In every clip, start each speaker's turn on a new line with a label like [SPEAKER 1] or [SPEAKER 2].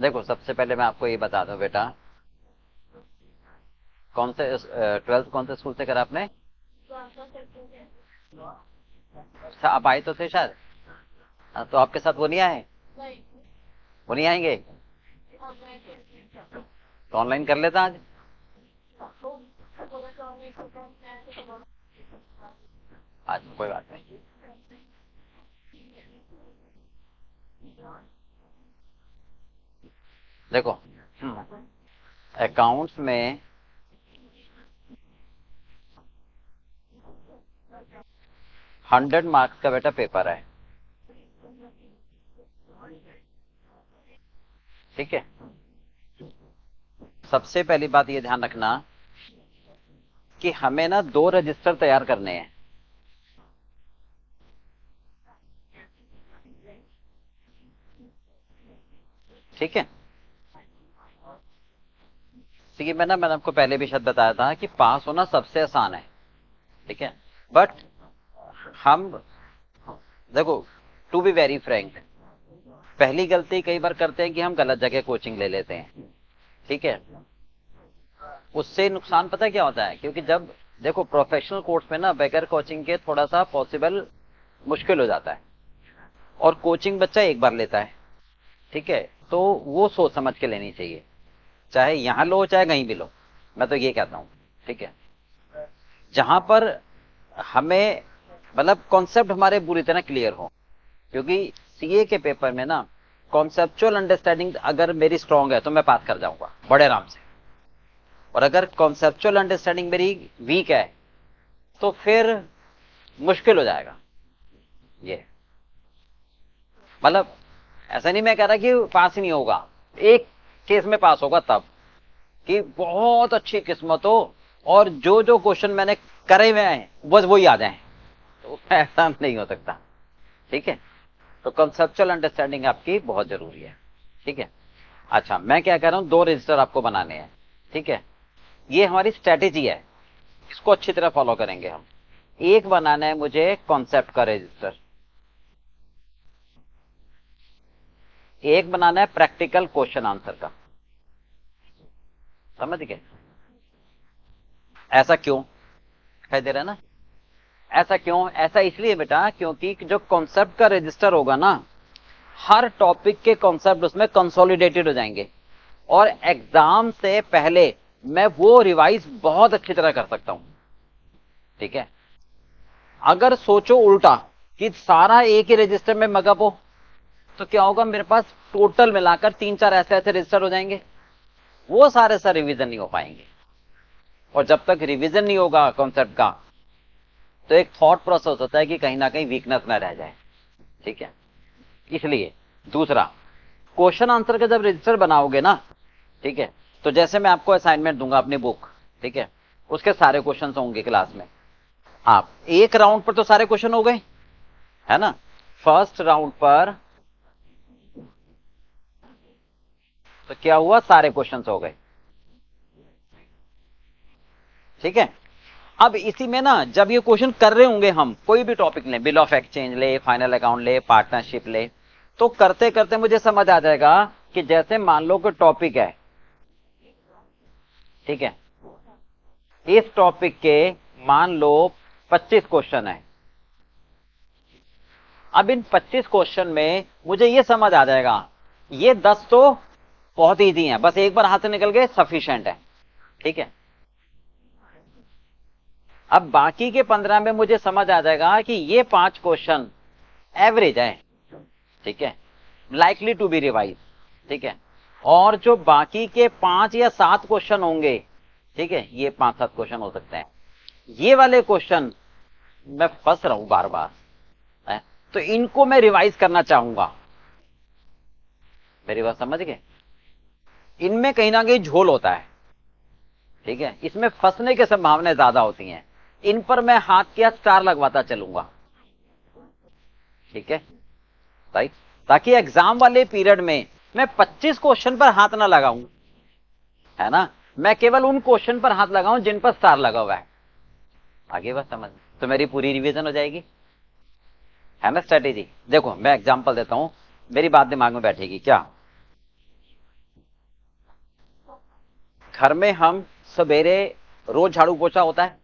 [SPEAKER 1] देखो, सबसे पहले मैं आपको ये बता दूं बेटा, कौन से 12th कौन से स्कूल से करा आपने? अच्छा, आप आए तो थे शायद। हाँ, तो आपके साथ वो नहीं आए? वो नहीं आएंगे? तो ऑनलाइन कर लेता आज। आज कोई बात नहीं। देखो, अकाउंट्स में 100 मार्क्स का बेटा पेपर है। ठीक है। सबसे पहली बात ये ध्यान रखना कि हमें ना 2 रजिस्टर तैयार करने हैं। ठीक है। देखिए, मैंने आपको पहले भी शायद बताया था कि पास होना सबसे आसान है। ठीक है। बट हम, देखो, टू बी वेरी फ्रैंक, पहली गलती कई बार करते हैं कि हम गलत जगह कोचिंग ले लेते हैं। ठीक है। उससे नुकसान पता है क्या होता है? क्योंकि जब, देखो, प्रोफेशनल कोर्स में ना बगैर कोचिंग के थोड़ा सा पॉसिबल मुश्किल हो जाता है। और कोचिंग बच्चा एक बार लेता है। ठीक है। तो वो सोच समझ के लेनी चाहिए, चाहे यहां लो चाहे कहीं भी लो। मैं तो ये कहता हूं। ठीक है। जहां पर हमें, मतलब, कॉन्सेप्ट हमारे बुरी तरह क्लियर हो। क्योंकि सीए के पेपर में ना कॉन्सेप्चुअल अंडरस्टैंडिंग अगर मेरी स्ट्रांग है तो मैं पास कर जाऊंगा बड़े आराम से। और अगर कॉन्सेप्चुअल अंडरस्टैंडिंग मेरी वीक है तो फिर मुश्किल हो जाएगा। ये, मतलब, ऐसा नहीं मैं कह रहा कि पास ही नहीं होगा। एक केस में पास होगा तब कि बहुत अच्छी किस्मत हो और जो जो क्वेश्चन मैंने करे हुए हैं बस वही आ जाए। तो ऐसा नहीं हो सकता। ठीक है। तो कंसेप्चुअल अंडरस्टैंडिंग आपकी बहुत जरूरी है। ठीक है। अच्छा, मैं क्या कह रहा हूं, 2 रजिस्टर आपको बनाने हैं। ठीक है। ये हमारी स्ट्रेटेजी है, इसको अच्छी तरह फॉलो करेंगे हम। एक बनाना है मुझे कॉन्सेप्ट का रजिस्टर, एक बनाना है प्रैक्टिकल क्वेश्चन आंसर का। समझ गए? ऐसा क्यों दिखाई दे रहा है ना? ऐसा क्यों? ऐसा इसलिए बेटा क्योंकि जो कॉन्सेप्ट का रजिस्टर होगा ना, हर टॉपिक के कॉन्सेप्ट उसमें कंसोलिडेटेड हो जाएंगे। और एग्जाम से पहले मैं वो रिवाइज बहुत अच्छी तरह कर सकता हूं। ठीक है। अगर सोचो उल्टा कि सारा एक ही रजिस्टर में मगअप हो, तो क्या होगा, मेरे पास टोटल मिलाकर 3-4 ऐसे ऐसे रजिस्टर हो जाएंगे, वो सारे सारे रिवीजन नहीं हो पाएंगे। और जब तक रिवीजन नहीं होगा कॉन्सेप्ट का, तो एक थॉट प्रोसेस होता है कि कहीं ना कहीं वीकनेस ना रह जाए। ठीक है। इसलिए दूसरा, क्वेश्चन आंसर का जब रजिस्टर बनाओगे ना, ठीक है, तो जैसे मैं आपको असाइनमेंट दूंगा अपनी बुक, ठीक है, उसके सारे क्वेश्चन होंगे क्लास में। आप एक राउंड पर तो सारे क्वेश्चन हो गए, है ना? फर्स्ट राउंड पर तो क्या हुआ, सारे क्वेश्चन हो गए। ठीक है। अब इसी में ना जब ये क्वेश्चन कर रहे होंगे, हम कोई भी टॉपिक लें, बिल ऑफ एक्सचेंज ले, फाइनल अकाउंट ले, पार्टनरशिप ले, तो करते करते मुझे समझ आ जाएगा कि जैसे मान लो कोई टॉपिक है, ठीक है, इस टॉपिक के मान लो 25 क्वेश्चन है। अब इन 25 क्वेश्चन में मुझे ये समझ आ जाएगा, ये 10 तो बहुत ईजी हैं, बस एक बार हाथ से निकल गए सफिशिएंट है। ठीक है। अब बाकी के 15 में मुझे समझ आ जाएगा कि ये 5 क्वेश्चन एवरेज है। ठीक है। Likely to be revise. ठीक है। और जो बाकी के 5 या 7 क्वेश्चन होंगे, ठीक है, ये 5-7 क्वेश्चन हो सकते हैं, ये वाले क्वेश्चन मैं फंस रहा हूं बार बार, है? तो इनको मैं रिवाइज करना चाहूंगा। मेरी बात समझ गए? इनमें कहीं ना कहीं झोल होता है। ठीक है। इसमें फंसने की संभावनाएं ज्यादा होती हैं। इन पर मैं हाथ किया स्टार लगवाता चलूंगा। ठीक है। राइट। ताकि एग्जाम वाले पीरियड में मैं 25 क्वेश्चन पर हाथ ना लगाऊं, है ना, मैं केवल उन क्वेश्चन पर हाथ लगाऊं जिन पर स्टार लगा हुआ है। आगे बात समझ, तो मेरी पूरी रिवीजन हो जाएगी। है ना स्ट्रेटेजी? देखो, मैं एग्जांपल देता हूं, मेरी बात दिमाग में बैठेगी क्या? घर में हम सवेरे रोज झाड़ू पोछा होता है,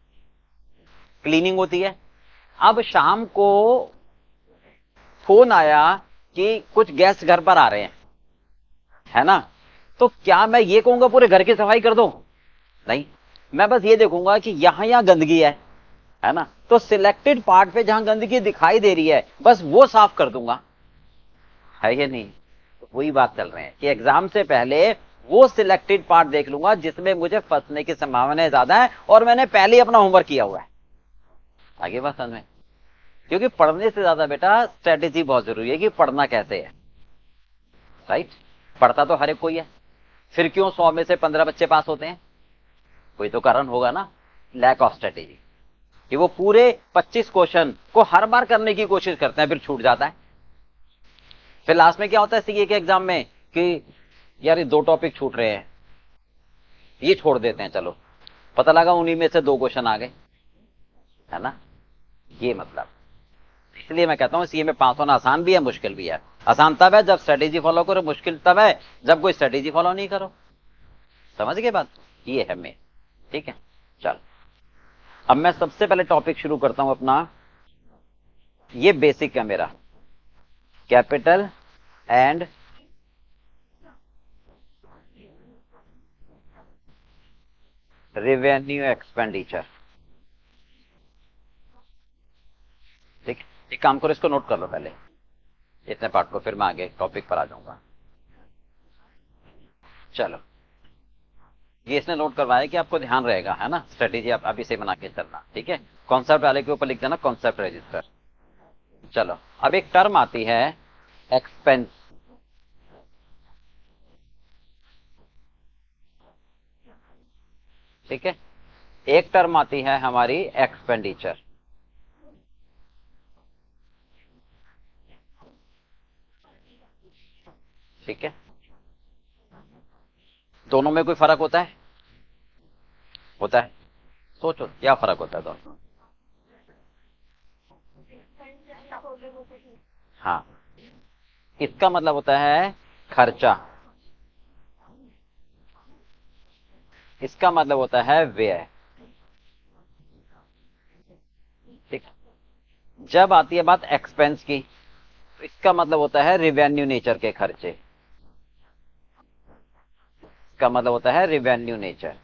[SPEAKER 1] क्लीनिंग होती है। अब शाम को फोन आया कि कुछ गेस्ट घर पर आ रहे हैं, है ना, तो क्या मैं ये कहूंगा पूरे घर की सफाई कर दो? नहीं, मैं बस ये देखूंगा कि यहां गंदगी है ना, तो सिलेक्टेड पार्ट पे जहां गंदगी दिखाई दे रही है बस वो साफ कर दूंगा, है ये नहीं? तो वही बात चल रहे हैं कि एग्जाम से पहले वो सिलेक्टेड पार्ट देख लूंगा जिसमें मुझे फंसने की संभावना ज्यादा है और मैंने पहले ही अपना होमवर्क किया हुआ है। आगे बात समझ में? क्योंकि पढ़ने से ज्यादा बेटा स्ट्रेटेजी बहुत जरूरी है कि पढ़ना कैसे है, राइट? पढ़ता तो हर एक कोई है, फिर क्यों 100 में से 15 बच्चे पास होते हैं? कोई तो कारण होगा ना, लैक ऑफ स्ट्रेटेजी, कि वो पूरे 25 क्वेश्चन को हर बार करने की कोशिश करते हैं, फिर छूट जाता है। फिर लास्ट में क्या होता है सीए के एग्जाम में कि यार ये 2 टॉपिक छूट रहे हैं, ये छोड़ देते हैं, चलो, पता लगा उन्हीं में से 2 क्वेश्चन आ गए, है ना? ये मतलब, इसलिए मैं कहता हूं सीए में पास होना आसान भी है, मुश्किल भी है। आसान तब है जब स्ट्रेटेजी फॉलो करो, मुश्किल तब है जब कोई स्ट्रेटेजी फॉलो नहीं करो। समझ गए बात? ये है मेन, ठीक है? चल, अब मैं सबसे पहले टॉपिक शुरू करता हूं अपना। ये बेसिक है मेरा, कैपिटल एंड रेवेन्यू एक्सपेंडिचर। ठीक, एक काम करो, इसको नोट कर लो पहले, इतने पार्ट को, फिर मैं आगे टॉपिक पर आ जाऊंगा। चलो, ये इसने नोट करवाया कि आपको ध्यान रहेगा, है ना? स्ट्रेटेजी आप अभी से बना के चलना, ठीक है? कॉन्सेप्ट वाले के ऊपर लिख देना कॉन्सेप्ट रजिस्टर। चलो, अब एक टर्म आती है एक्सपेंस, ठीक है? एक टर्म आती है हमारी एक्सपेंडिचर, ठीक है? दोनों में कोई फर्क होता है? होता है? सोचो क्या फर्क होता है दोनों? हाँ, इसका मतलब होता है खर्चा, इसका मतलब होता है व्यय, ठीक? जब आती है बात एक्सपेंस की, तो इसका मतलब होता है रिवेन्यू नेचर के खर्चे, इसका मतलब होता है रिवेन्यू नेचर।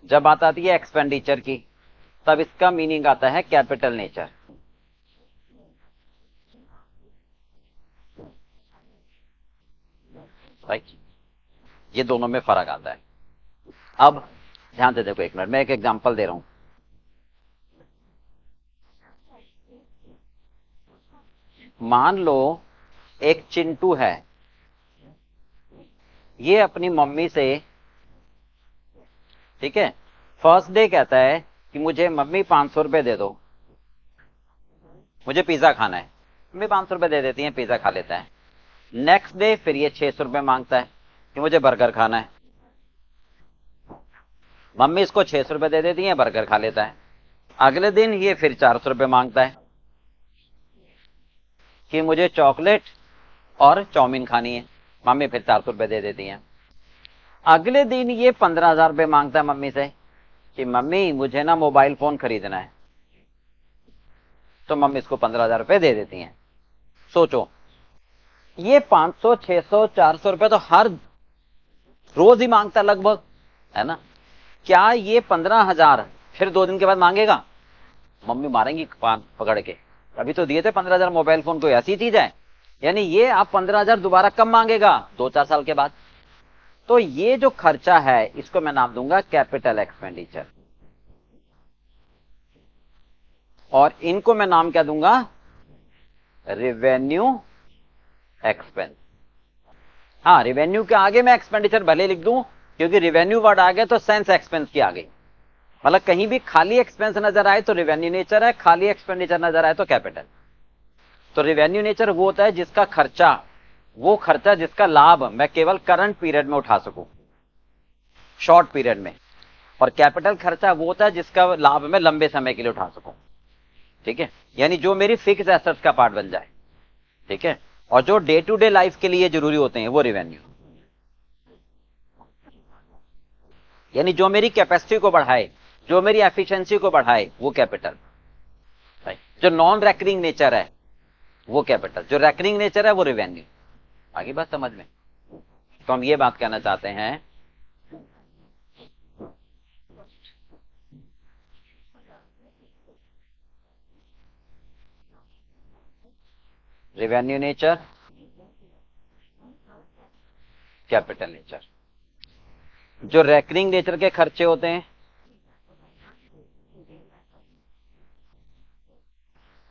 [SPEAKER 1] जब बात आती है एक्सपेंडिचर की, तब इसका मीनिंग आता है कैपिटल नेचर। राइट, ये दोनों में फर्क आता है। अब ध्यान से देखो, एक मिनट, मैं एक एग्जांपल दे रहा हूं। मान लो एक चिंटू है, ये अपनी मम्मी से, ठीक है, फर्स्ट डे कहता है कि मुझे मम्मी 500 रुपए दे दो, मुझे पिज्जा खाना है। मम्मी 500 रुपए दे देती है, पिज्जा खा लेता है। नेक्स्ट डे फिर ये 600 रुपए मांगता है कि मुझे बर्गर खाना है। मम्मी इसको 600 रुपए दे देती है, बर्गर खा लेता है। अगले दिन ये फिर 400 रुपए मांगता है कि मुझे चॉकलेट और चाउमीन खानी है। मम्मी फिर 400 रुपए दे देती है। अगले दिन ये 15,000 रुपए मांगता है मम्मी से कि मम्मी मुझे ना मोबाइल फोन खरीदना है, तो मम्मी इसको 15,000 रुपए दे देती हैं। सोचो, ये 500, 600, 400 रुपए तो हर रोज ही मांगता लगभग, है ना? क्या ये 15,000 फिर 2 दिन के बाद मांगेगा? मम्मी मारेंगी कान पकड़ के, अभी तो दिए थे 15,000 मोबाइल फोन, कोई ऐसी चीज है? यानी ये आप 15,000 दोबारा कब मांगेगा? 2-4 साल के बाद। तो ये जो खर्चा है इसको मैं नाम दूंगा कैपिटल एक्सपेंडिचर, और इनको मैं नाम क्या दूंगा? Revenue expense. हाँ, रेवेन्यू के आगे मैं एक्सपेंडिचर भले लिख दूं, क्योंकि रेवेन्यू वर्ड आ गया तो सेंस एक्सपेंस की आ गई। मतलब कहीं भी खाली एक्सपेंस नजर आए तो रेवेन्यू नेचर है, खाली एक्सपेंडिचर नजर आए तो कैपिटल। तो रेवेन्यू नेचर वो होता है जिसका खर्चा, वो खर्चा जिसका लाभ मैं केवल करंट पीरियड में उठा सकूं, शॉर्ट पीरियड में। और कैपिटल खर्चा वो होता है जिसका लाभ मैं लंबे समय के लिए उठा सकूं, ठीक है? यानी जो मेरी फिक्स एसेट्स का पार्ट बन जाए, ठीक है? और जो डे टू डे लाइफ के लिए जरूरी होते हैं वो रेवेन्यू। यानी जो मेरी कैपेसिटी को बढ़ाए, जो मेरी एफिशिएंसी को बढ़ाए, वो कैपिटल। जो नॉन रेकरिंग नेचर है वो कैपिटल, जो रेकरिंग नेचर है वो रेवेन्यू। आगे बात समझ में? तो हम ये बात कहना चाहते हैं, रेवेन्यू नेचर, कैपिटल नेचर। जो रेकरिंग नेचर के खर्चे होते हैं,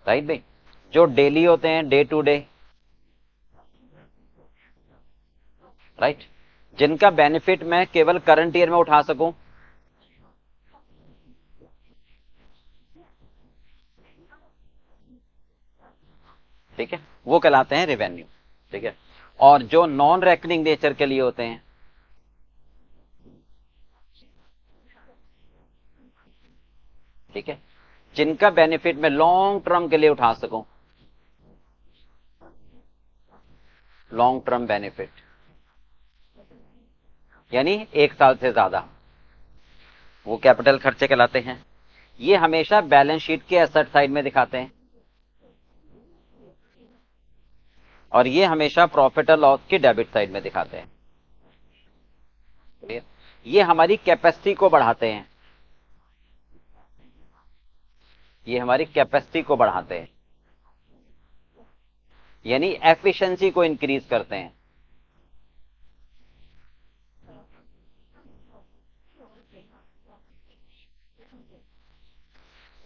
[SPEAKER 1] राइट भाई, जो डेली होते हैं, डे टू डे, राइट, जिनका बेनिफिट मैं केवल करंट ईयर में उठा सकूं, ठीक है, वो कहलाते हैं रेवेन्यू। ठीक है, और जो नॉन रेकरिंग नेचर के लिए होते हैं, ठीक है, जिनका बेनिफिट मैं लॉन्ग टर्म के लिए उठा सकूं, लॉन्ग टर्म बेनिफिट, यानी 1 साल से ज्यादा, वो कैपिटल खर्चे कहलाते हैं। ये हमेशा बैलेंस शीट के एसेट साइड में दिखाते हैं, और ये हमेशा प्रॉफिट और लॉस की डेबिट साइड में दिखाते हैं। ये हमारी कैपेसिटी को बढ़ाते हैं, ये हमारी कैपेसिटी को बढ़ाते हैं, यानी एफिशिएंसी को इंक्रीज करते हैं।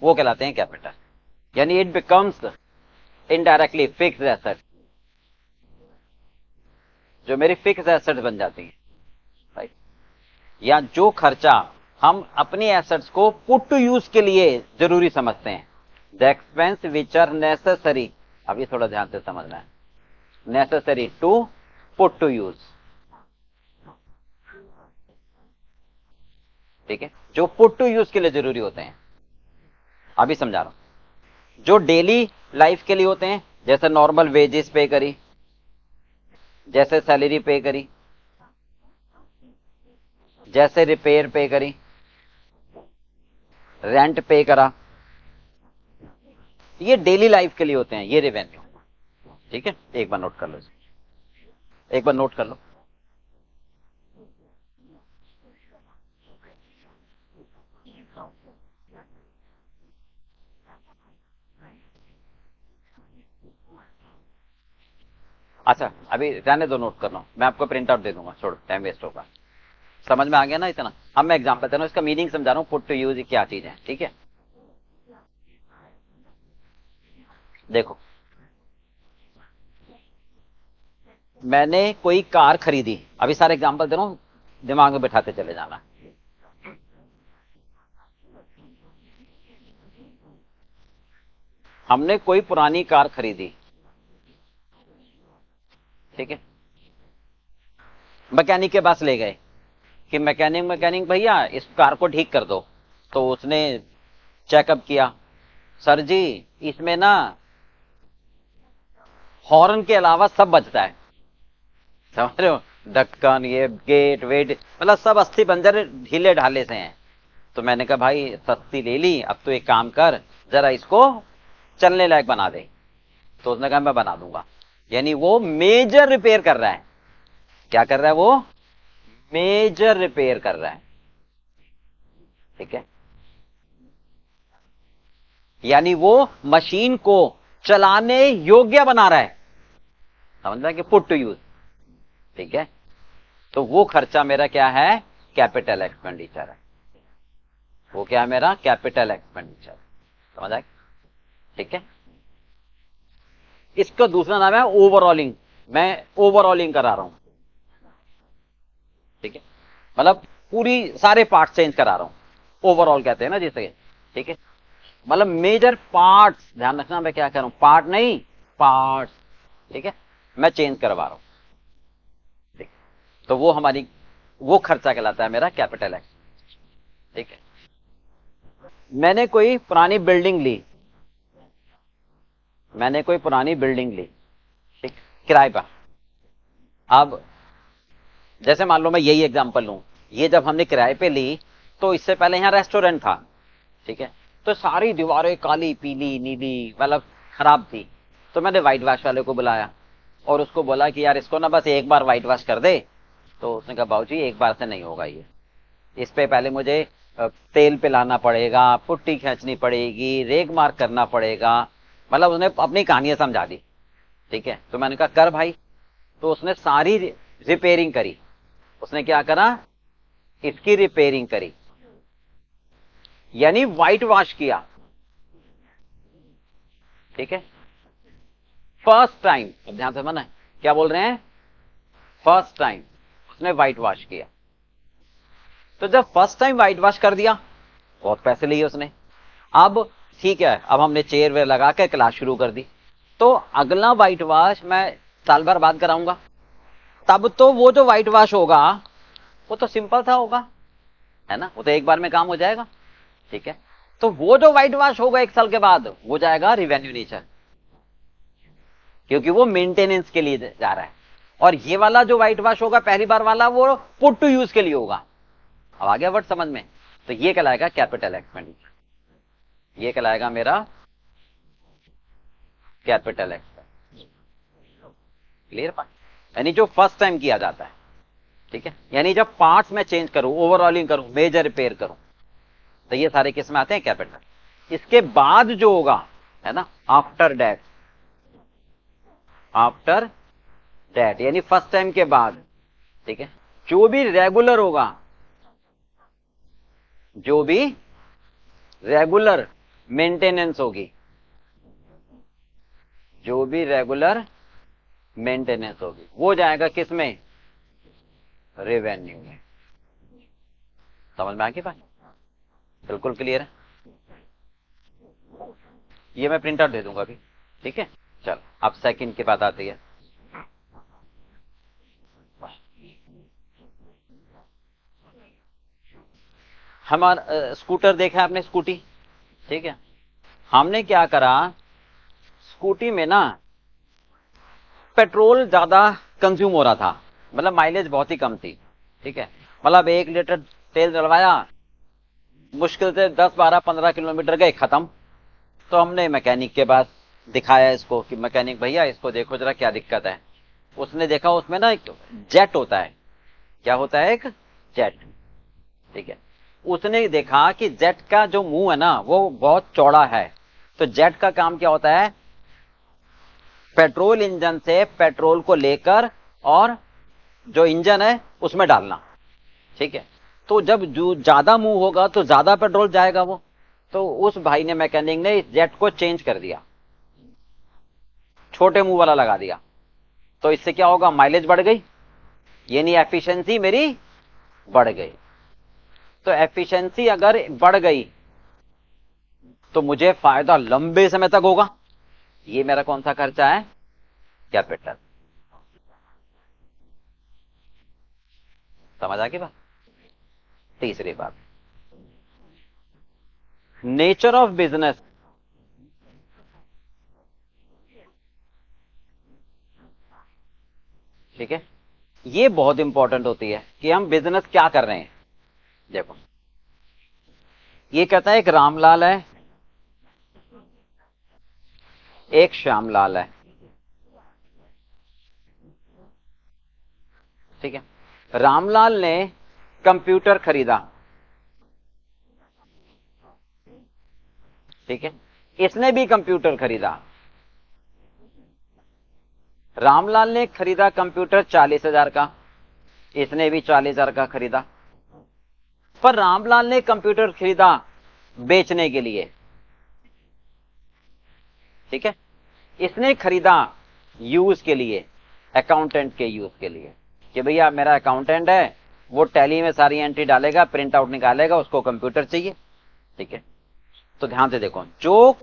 [SPEAKER 1] वो कहलाते हैं कैपिटल, यानी it becomes indirectly fixed asset, जो मेरी फिक्स एसेट्स बन जाती है, राइट। या जो खर्चा हम अपनी एसेट्स को पुट टू यूज के लिए जरूरी समझते हैं, the expense which are necessary, अब ये थोड़ा ध्यान से समझना है, necessary to put to use, ठीक है, जो पुट टू यूज के लिए जरूरी होते हैं। अभी समझा रहा हूं, जो डेली लाइफ के लिए होते हैं, जैसे नॉर्मल वेजेस पे करी, जैसे सैलरी पे करी, जैसे रिपेयर पे करी, रेंट पे करा, ये डेली लाइफ के लिए होते हैं, ये रेवेन्यू। ठीक है, एक बार नोट कर लो, एक बार नोट कर लो। अच्छा, अभी रहने दो, नोट कर लो, मैं आपको प्रिंट आउट दे दूंगा, छोड़ो, टाइम वेस्ट होगा। समझ में आ गया ना इतना? अब मैं एग्जांपल दे रहा हूं, इसका मीनिंग समझा रहा हूं, पुट टू यूज क्या चीज है। ठीक है, देखो, मैंने कोई कार खरीदी, अभी सारे एग्जांपल दे रहा हूं, दिमाग में बैठाते चले जाना। हमने कोई पुरानी कार खरीदी, ठीक है, मैकेनिक के पास ले गए कि मैकेनिक मैकेनिक भैया इस कार को ठीक कर दो। तो उसने चेकअप किया, सर जी इसमें ना हॉर्न के अलावा सब बचता है, समझ रहे हो, ढक्कन, ये गेट वेट, मतलब सब अस्थि पंजर ढीले ढाले से हैं। तो मैंने कहा भाई सस्ती ले ली, अब तो एक काम कर, जरा इसको चलने लायक बना दे। तो उसने कहा मैं बना दूंगा, यानी वो मेजर रिपेयर कर रहा है। क्या कर रहा है वो? मेजर रिपेयर कर रहा है, ठीक है, यानी वो मशीन को चलाने योग्य बना रहा है, समझ रहा है कि पुट टू यूज, ठीक है। तो वो खर्चा मेरा क्या है? कैपिटल एक्सपेंडिचर है। वो क्या है मेरा? कैपिटल एक्सपेंडिचर, समझ आए? ठीक है, इसका दूसरा नाम है ओवरऑलिंग, मैं ओवरऑलिंग करा रहा हूं, ठीक है, मतलब पूरी सारे पार्ट चेंज करा रहा हूं, ओवरऑल कहते हैं ना जिसे, ठीक है, मतलब मेजर पार्ट्स, ध्यान रखना मैं क्या कह रहा हूं, पार्ट नहीं, पार्ट्स, ठीक है, मैं चेंज करवा रहा हूं, ठीक। तो वो हमारी, वो खर्चा कहलाता है मेरा कैपिटल एक्स, ठीक है। मैंने कोई पुरानी बिल्डिंग ली, मैंने कोई पुरानी बिल्डिंग ली, ठीक, किराए पर। अब जैसे मान लो मैं यही एग्जांपल लूं ये जब हमने किराए पे ली तो इससे पहले यहाँ रेस्टोरेंट था, ठीक है। तो सारी दीवारें काली पीली नीली मतलब खराब थी। तो मैंने व्हाइट वॉश वाले को बुलाया और उसको बोला कि यार इसको ना बस एक बार व्हाइट वॉश कर दे। तो उसने कहा बाबूजी एक बार से नहीं होगा, ये इस पे पहले मुझे तेल पिलाना पड़ेगा, पुट्टी खींचनी पड़ेगी, रेग मार्क करना पड़ेगा। मतलब उसने अपनी कहानियां समझा दी, ठीक है। तो मैंने कहा कर भाई। तो उसने सारी रिपेयरिंग करी। उसने क्या करा, इसकी रिपेयरिंग करी, यानी व्हाइट वॉश किया, ठीक है। फर्स्ट टाइम, अब ध्यान से माना है क्या बोल रहे हैं, फर्स्ट टाइम उसने व्हाइट वॉश किया। तो जब फर्स्ट टाइम व्हाइट वॉश कर दिया, बहुत पैसे लिए उसने। अब ठीक है, अब हमने चेयर वेयर लगा के क्लास शुरू कर दी। तो अगला व्हाइट वॉश मैं साल भर बाद कराऊंगा। तब तो वो जो व्हाइट वॉश होगा वो तो सिंपल था होगा, है ना, वो तो एक बार में काम हो जाएगा, ठीक है। तो वो जो व्हाइट वॉश होगा एक साल के बाद वो जाएगा रिवेन्यू नेचर, क्योंकि वो मेंटेनेंस के लिए जा रहा है। और ये वाला जो व्हाइट वॉश होगा पहली बार वाला, वो पुट टू यूज के लिए होगा। अब आ गया वर्ड समझ में। तो ये कहलाएगा कैपिटल एक्सपेंडिचर, ये कहलाएगा मेरा कैपिटल एक्सपेंडिचर। क्लियर बात, यानी जो फर्स्ट टाइम किया जाता है, ठीक है। यानी जब पार्ट्स में चेंज करूं, ओवरऑलिंग करूं, मेजर रिपेयर करूं, तो ये सारे किस में आते हैं, कैपिटल। इसके बाद जो होगा, है ना, आफ्टर डेट, आफ्टर डेट यानी फर्स्ट टाइम के बाद, ठीक है। जो भी रेगुलर होगा, जो भी रेगुलर मेंटेनेंस होगी, जो भी रेगुलर मेंटेनेंस होगी वो जाएगा किसमें, रेवेन्यू में। समझ में आ गई बात, बिल्कुल क्लियर है। ये मैं प्रिंट आउट दे दूंगा अभी, ठीक है। चल अब सेकंड की बात आती है। हमारा स्कूटर देखा आपने, स्कूटी, ठीक है। हमने क्या करा, स्कूटी में ना पेट्रोल ज्यादा कंज्यूम हो रहा था, मतलब माइलेज बहुत ही कम थी, ठीक है। मतलब 1 लीटर तेल डलवाया, मुश्किल से 10, 12, 15 किलोमीटर गए, खत्म। तो हमने मैकेनिक के पास दिखाया इसको कि मैकेनिक भैया इसको देखो जरा क्या दिक्कत है। उसने देखा उसमें ना एक जेट होता है, क्या होता है, एक जेट, ठीक है। उसने देखा कि जेट का जो मुंह है ना वो बहुत चौड़ा है। तो जेट का काम क्या होता है, पेट्रोल इंजन से पेट्रोल को लेकर और जो इंजन है उसमें डालना, ठीक है। तो जब जो ज्यादा मुंह होगा तो ज्यादा पेट्रोल जाएगा वो। तो उस भाई ने, मैकेनिक ने, इस जेट को चेंज कर दिया, छोटे मुंह वाला लगा दिया। तो इससे क्या होगा, माइलेज बढ़ गई, यानी एफिशिएंसी मेरी बढ़ गई। तो एफिशिएंसी अगर बढ़ गई तो मुझे फायदा लंबे समय तक होगा। ये मेरा कौन सा खर्चा है, कैपिटल। समझ आ गई बात। तीसरी बात, नेचर ऑफ बिजनेस, ठीक है। ये बहुत इंपॉर्टेंट होती है कि हम बिजनेस क्या कर रहे हैं। देखो ये कहता है एक रामलाल है, एक श्यामलाल है, ठीक है। रामलाल ने कंप्यूटर खरीदा, ठीक है। इसने भी कंप्यूटर खरीदा। रामलाल ने खरीदा कंप्यूटर 40,000 का, इसने भी 40,000 का खरीदा। पर रामलाल ने कंप्यूटर खरीदा बेचने के लिए, ठीक है। इसने खरीदा यूज के लिए, अकाउंटेंट के यूज के लिए, कि भैया मेरा अकाउंटेंट है, वो टैली में सारी एंट्री डालेगा, प्रिंट आउट निकालेगा, उसको कंप्यूटर चाहिए, ठीक है। तो ध्यान से देखो, जो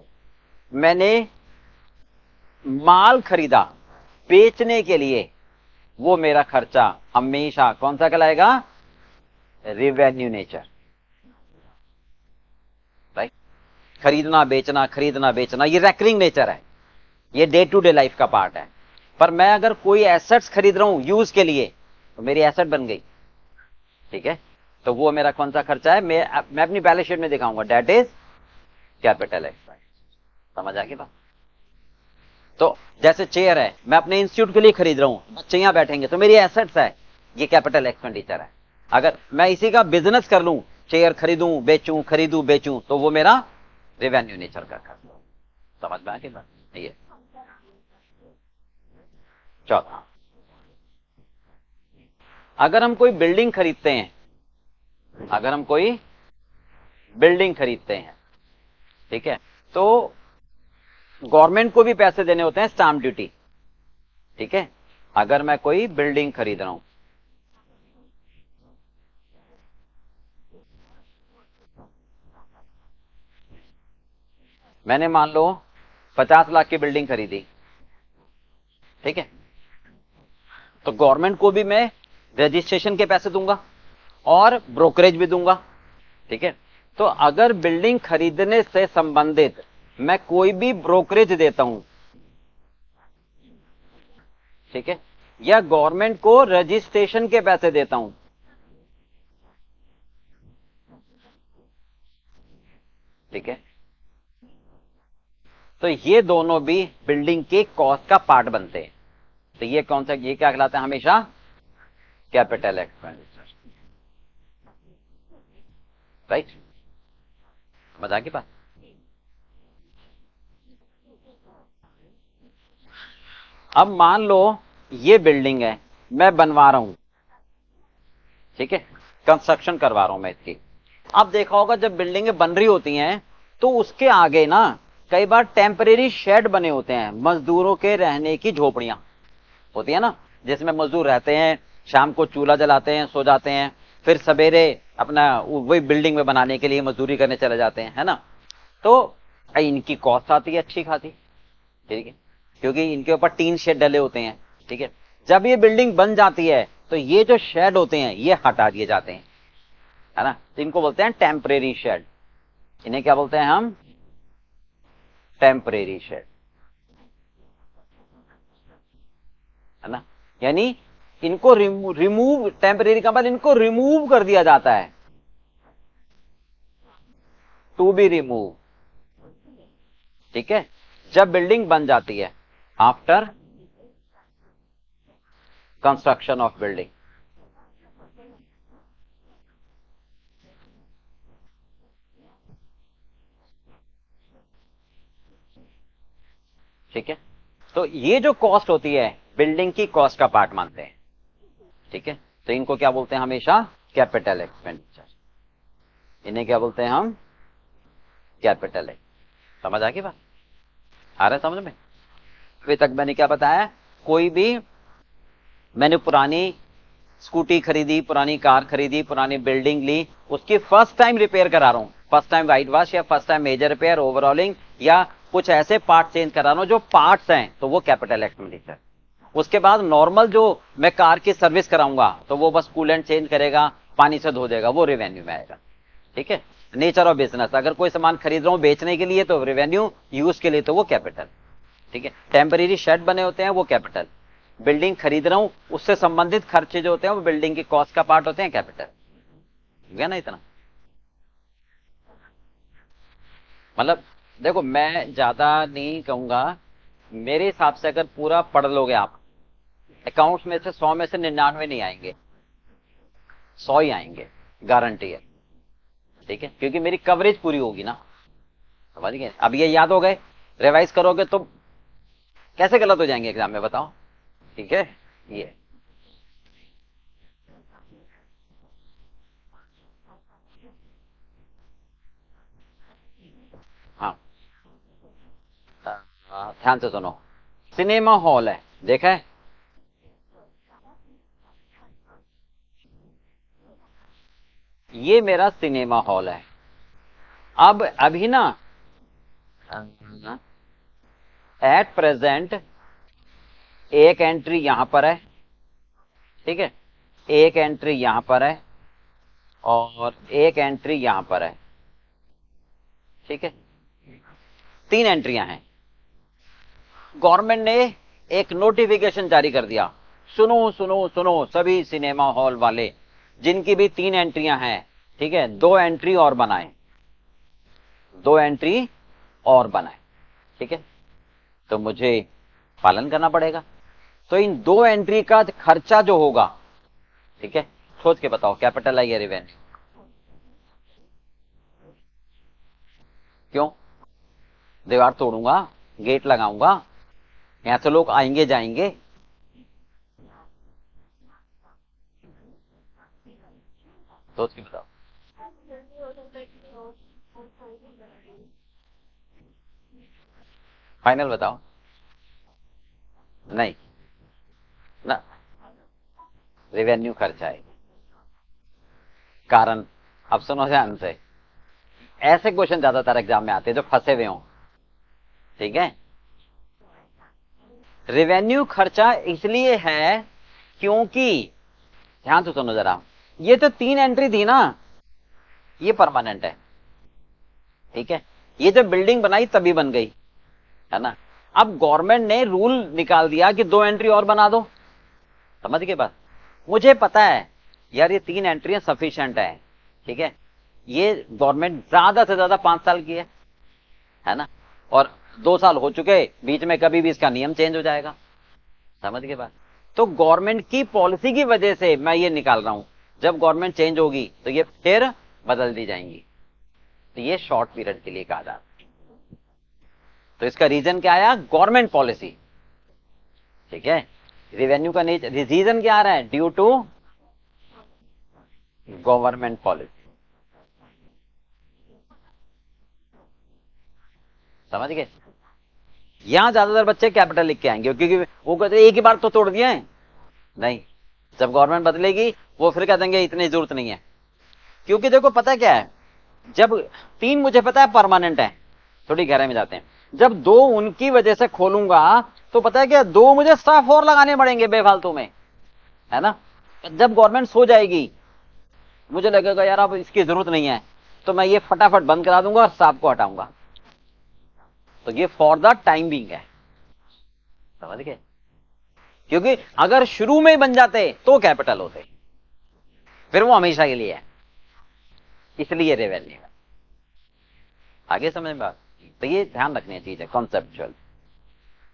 [SPEAKER 1] मैंने माल खरीदा बेचने के लिए, वो मेरा खर्चा हमेशा कौन सा कहलाएगा, रिवेन्यू नेचर, राइट। खरीदना बेचना ये रेकरिंग नेचर है, ये डे टू डे लाइफ का पार्ट है। पर मैं अगर कोई एसेट्स खरीद रहा हूं यूज के लिए, तो मेरी एसेट बन गई, ठीक है। तो वो मेरा कौन सा खर्चा है, मैं अपनी बैलेंस शीट में दिखाऊंगा, डेट इज कैपिटल एक्सपेंडिचर। समझ आ गई बात। तो जैसे चेयर है, मैं अपने इंस्टीट्यूट के लिए खरीद रहा हूं, बच्चे यहां बैठेंगे तो मेरी एसेट्स है, ये कैपिटल एक्सपेंडिचर है। अगर मैं इसी का बिजनेस कर लूं, चेयर खरीदूं बेचूं खरीदूं बेचूं, तो वो मेरा रेवेन्यू नेचर का खर्चा। समझ में आ गई बात। ये चौथा, अगर हम कोई बिल्डिंग खरीदते हैं, अगर हम कोई बिल्डिंग खरीदते हैं, ठीक है, तो गवर्नमेंट को भी पैसे देने होते हैं, स्टाम्प ड्यूटी। ठीक है, अगर मैं कोई बिल्डिंग खरीद रहा हूं, मैंने मान लो 50 लाख की बिल्डिंग खरीदी, ठीक है, तो गवर्नमेंट को भी मैं रजिस्ट्रेशन के पैसे दूंगा और ब्रोकरेज भी दूंगा। ठीक है, तो अगर बिल्डिंग खरीदने से संबंधित मैं कोई भी ब्रोकरेज देता हूं, ठीक है, या गवर्नमेंट को रजिस्ट्रेशन के पैसे देता हूं, ठीक है, तो ये दोनों भी बिल्डिंग के कॉस्ट का पार्ट बनते हैं। तो ये कौन सा, ये क्या कहलाता है हमेशा, कैपिटल एक्सपेंडिचर। राइट, मजा की बात। अब मान लो ये बिल्डिंग है, मैं बनवा रहा हूं, ठीक है, कंस्ट्रक्शन करवा रहा हूं मैं इसकी। अब देखा होगा जब बिल्डिंगें बन रही होती हैं तो उसके आगे ना कई बार टेम्परेरी शेड बने होते हैं, मजदूरों के रहने की झोपड़ियां होती है ना, जिसमें मजदूर रहते हैं, शाम को चूल्हा जलाते हैं, सो जाते हैं, फिर सवेरे अपना वही बिल्डिंग में बनाने के लिए मजदूरी करने चले जाते हैं, है ना। तो इनकी कॉस्ट आती है अच्छी खासी, ठीक है, क्योंकि इनके ऊपर टीन शेड डले होते हैं। ठीक है, जब ये बिल्डिंग बन जाती है तो ये जो शेड होते हैं ये हटा दिए जाते हैं, है ना, तो इनको बोलते हैं टेम्परेरी शेड। इन्हें क्या बोलते हैं हम, टेम्परेरी शेड, है ना। यानी इनको रिमूव, टेम्परेरी का मतलब इनको रिमूव कर दिया जाता है, टू बी रिमूव। ठीक है, जब बिल्डिंग बन जाती है, आफ्टर कंस्ट्रक्शन ऑफ बिल्डिंग। ठीक है, तो ये जो कॉस्ट होती है बिल्डिंग की कॉस्ट का पार्ट मानते हैं। ठीक है, तो इनको क्या बोलते हैं हमेशा, कैपिटल एक्सपेंडिचर। इन्हें क्या बोलते हैं हम, कैपिटल है। समझ आ गई बात, आ रहा है समझ में। अभी तक मैंने क्या बताया, कोई भी, मैंने पुरानी स्कूटी खरीदी, पुरानी कार खरीदी, पुरानी बिल्डिंग ली, उसकी फर्स्ट टाइम रिपेयर करा रहा हूं, फर्स्ट टाइम वाइट वॉश या first time major repair, overhauling, या कुछ ऐसे पार्ट चेंज करा रहा हूं जो पार्ट्स हैं, तो वो कैपिटल एक्सपेंडिचर। उसके बाद नॉर्मल जो मैं कार की सर्विस कराऊंगा तो वो बस कूलेंट चेंज करेगा, पानी से धो देगा, वो रेवेन्यू में आएगा। ठीक है, नेचर ऑफ बिजनेस, अगर कोई सामान खरीद रहा हूं बेचने के लिए तो रेवेन्यू, यूज के लिए तो वो कैपिटल। ठीक है, टेम्परेरी शेड बने होते हैं वो कैपिटल, बिल्डिंग खरीद रहा हूं उससे संबंधित खर्चे जो होते हैं वो बिल्डिंग की कॉस्ट का पार्ट होते हैं, कैपिटल। ठीक है ना, इतना मतलब, देखो मैं ज्यादा नहीं कहूंगा, मेरे हिसाब से अगर पूरा पढ़ लोगे आप, अकाउंट्स में से 100 में से 99 नहीं आएंगे, 100 ही आएंगे, गारंटी है। ठीक है, क्योंकि मेरी कवरेज पूरी होगी ना। समझ गए, अब ये याद हो गए, रिवाइज करोगे तो कैसे गलत हो जाएंगे एग्जाम में, बताओ। ठीक है, ये हाँ, ध्यान से सुनो, सिनेमा हॉल है, देखा है, ये मेरा सिनेमा हॉल है। अब अभी ना एट प्रेजेंट एक एंट्री यहां पर है, ठीक है, एक एंट्री यहां पर है और एक एंट्री यहां पर है। ठीक है, 3 एंट्रियां हैं। गवर्नमेंट ने एक नोटिफिकेशन जारी कर दिया, सुनो सुनो सुनो सभी सिनेमा हॉल वाले, जिनकी भी 3 एंट्रियां हैं, ठीक है, 2 एंट्री और बनाए, 2 एंट्री और बनाए, ठीक है, तो मुझे पालन करना पड़ेगा। तो इन 2 एंट्री का खर्चा जो होगा, ठीक है, सोच के बताओ, कैपिटल है या रेवेन्यू? क्यों? दीवार तोड़ूंगा, गेट लगाऊंगा, यहां से लोग आएंगे जाएंगे, सोच के बताओ। फाइनल बताओ। नहीं ना, रेवेन्यू खर्चा है। कारण, अब सुनो ध्यान से, ऐसे क्वेश्चन ज्यादातर एग्जाम में आते हैं जो फंसे हुए हों, ठीक है। रेवेन्यू खर्चा इसलिए है क्योंकि, ध्यान से सुनो जरा, ये तो 3 एंट्री थी ना, ये परमानेंट है, ठीक है, ये जब बिल्डिंग बनाई तभी बन गई, है ना। अब गवर्नमेंट ने रूल निकाल दिया कि 2 एंट्री और बना दो, समझ गए बात। मुझे पता है यार ये 3 एंट्रियां सफिशिएंट है, ठीक है, ये गवर्नमेंट ज्यादा से ज्यादा 5 साल की है ना, और 2 साल हो चुके, बीच में कभी भी इसका नियम चेंज हो जाएगा, समझ गए बात। तो गवर्नमेंट की पॉलिसी की वजह से मैं ये निकाल रहा हूं, जब गवर्नमेंट चेंज होगी तो ये फिर बदल दी जाएंगी, तो ये शॉर्ट पीरियड के लिए कहा जाता है। तो इसका रीजन क्या आया? गवर्नमेंट पॉलिसी, ठीक है। रेवेन्यू का रीजन क्या आ रहा है? ड्यू टू गवर्नमेंट पॉलिसी, समझ गए। यहां ज्यादातर बच्चे कैपिटल लिख के आएंगे क्योंकि वो कहते एक ही बार तो तोड़ दिया है, नहीं, जब गवर्नमेंट बदलेगी वो फिर कह देंगे इतनी जरूरत नहीं है। क्योंकि देखो पता क्या है, जब 3 मुझे पता है परमानेंट है, थोड़ी गहराई में जाते हैं, जब 2 उनकी वजह से खोलूंगा तो पता है क्या, 2 मुझे स्टाफ और लगाने पड़ेंगे बेफालतू में, है ना। जब गवर्नमेंट सो जाएगी, मुझे लगेगा यार अब इसकी जरूरत नहीं है, तो मैं ये फटाफट बंद करा दूंगा और स्टाफ को हटाऊंगा। तो ये फॉर द टाइम बीइंग है, समझ गए। क्योंकि अगर शुरू में बन जाते तो कैपिटल होते, फिर वो हमेशा के लिए है, इसलिए रेवेन्यू। आगे समझ में बात। तो ये ध्यान रखने की चीज है, कॉन्सेप्चुअल,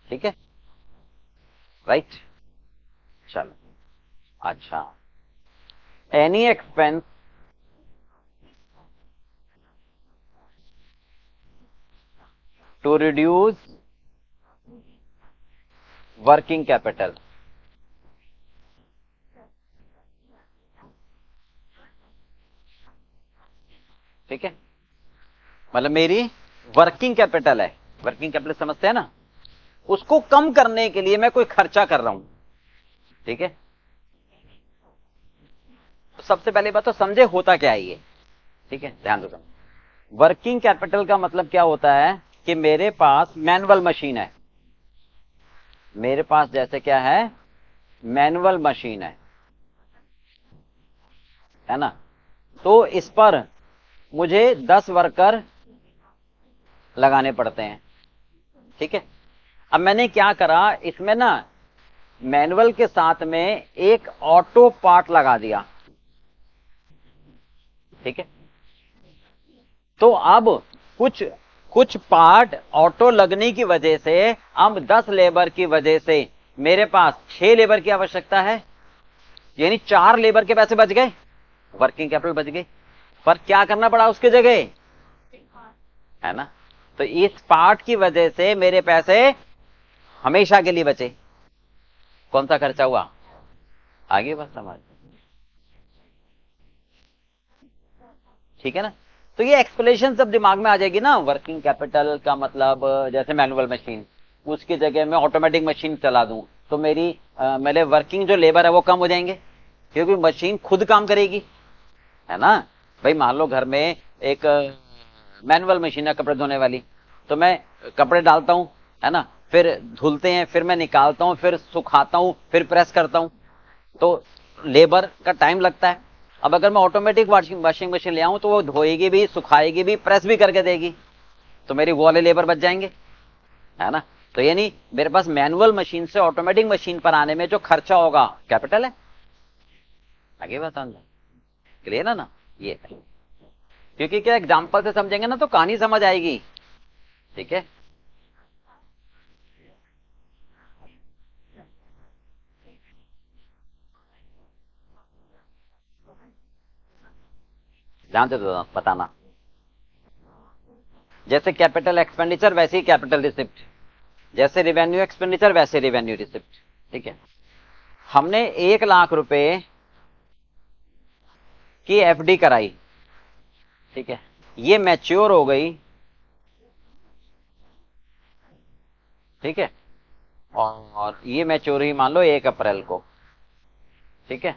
[SPEAKER 1] ठीक है, राइट। चलो, अच्छा, any expense to reduce working capital, ठीक है, मतलब मेरी वर्किंग कैपिटल है, वर्किंग कैपिटल समझते हैं ना, उसको कम करने के लिए मैं कोई खर्चा कर रहा हूं, ठीक है। तो सबसे पहले बात तो समझे होता क्या है ये, ठीक है, ध्यान दो। वर्किंग कैपिटल का मतलब क्या होता है कि मेरे पास मैनुअल मशीन है, मेरे पास जैसे क्या है, मैनुअल मशीन है ना, तो इस पर मुझे 10 वर्कर लगाने पड़ते हैं, ठीक है। अब मैंने क्या करा, इसमें ना मैनुअल के साथ में एक ऑटो पार्ट लगा दिया, ठीक है। तो अब कुछ कुछ पार्ट ऑटो लगने की वजह से, अब 10 लेबर की वजह से मेरे पास 6 लेबर की आवश्यकता है, यानी 4 लेबर के पैसे बच गए, वर्किंग कैपिटल बच गई। पर क्या करना पड़ा उसकी जगह, है ना। तो इस पार्ट की वजह से मेरे पैसे हमेशा के लिए बचे। कौन सा खर्चा हुआ? आगे बस समझ, ठीक है ना। तो ये एक्सप्लेनेशन सब दिमाग में आ जाएगी ना। वर्किंग कैपिटल का मतलब जैसे मैनुअल मशीन, उसकी जगह मैं ऑटोमेटिक मशीन चला दूं तो मेरे वर्किंग जो लेबर है वो कम हो जाएंगे, क्योंकि मशीन खुद काम करेगी, है ना। भाई मान लो घर में एक मैनुअल मशीन है कपड़े धोने वाली, तो मैं कपड़े डालता हूं, है ना, फिर धुलते हैं, फिर मैं निकालता हूं, फिर सुखाता हूं, फिर प्रेस करता हूं, तो लेबर का टाइम लगता है। अब अगर मैं ऑटोमेटिक वॉशिंग मशीन ले आऊं तो वो धोएगी भी, सुखाएगी भी, प्रेस भी करके देगी, तो मेरी वो वाले लेबर बच जाएंगे, है ना। तो यानी मेरे पास मैनुअल मशीन से ऑटोमेटिक मशीन पर आने में जो खर्चा होगा कैपिटल है। आगे बताऊंगा, क्लियर है ना? ये है। क्योंकि क्या एग्जाम्पल से समझेंगे ना तो कहानी समझ आएगी। ठीक है, ध्यान से तो बताना। जैसे कैपिटल एक्सपेंडिचर वैसे ही कैपिटल रिसिप्ट, जैसे रिवेन्यू एक्सपेंडिचर वैसे रिवेन्यू रिसिप्ट। ठीक है, हमने 1 लाख रुपए की एफडी कराई। ठीक है, ये मैच्योर हो गई। ठीक है, और ये मैच्योर हुई मान लो 1 अप्रैल को। ठीक है,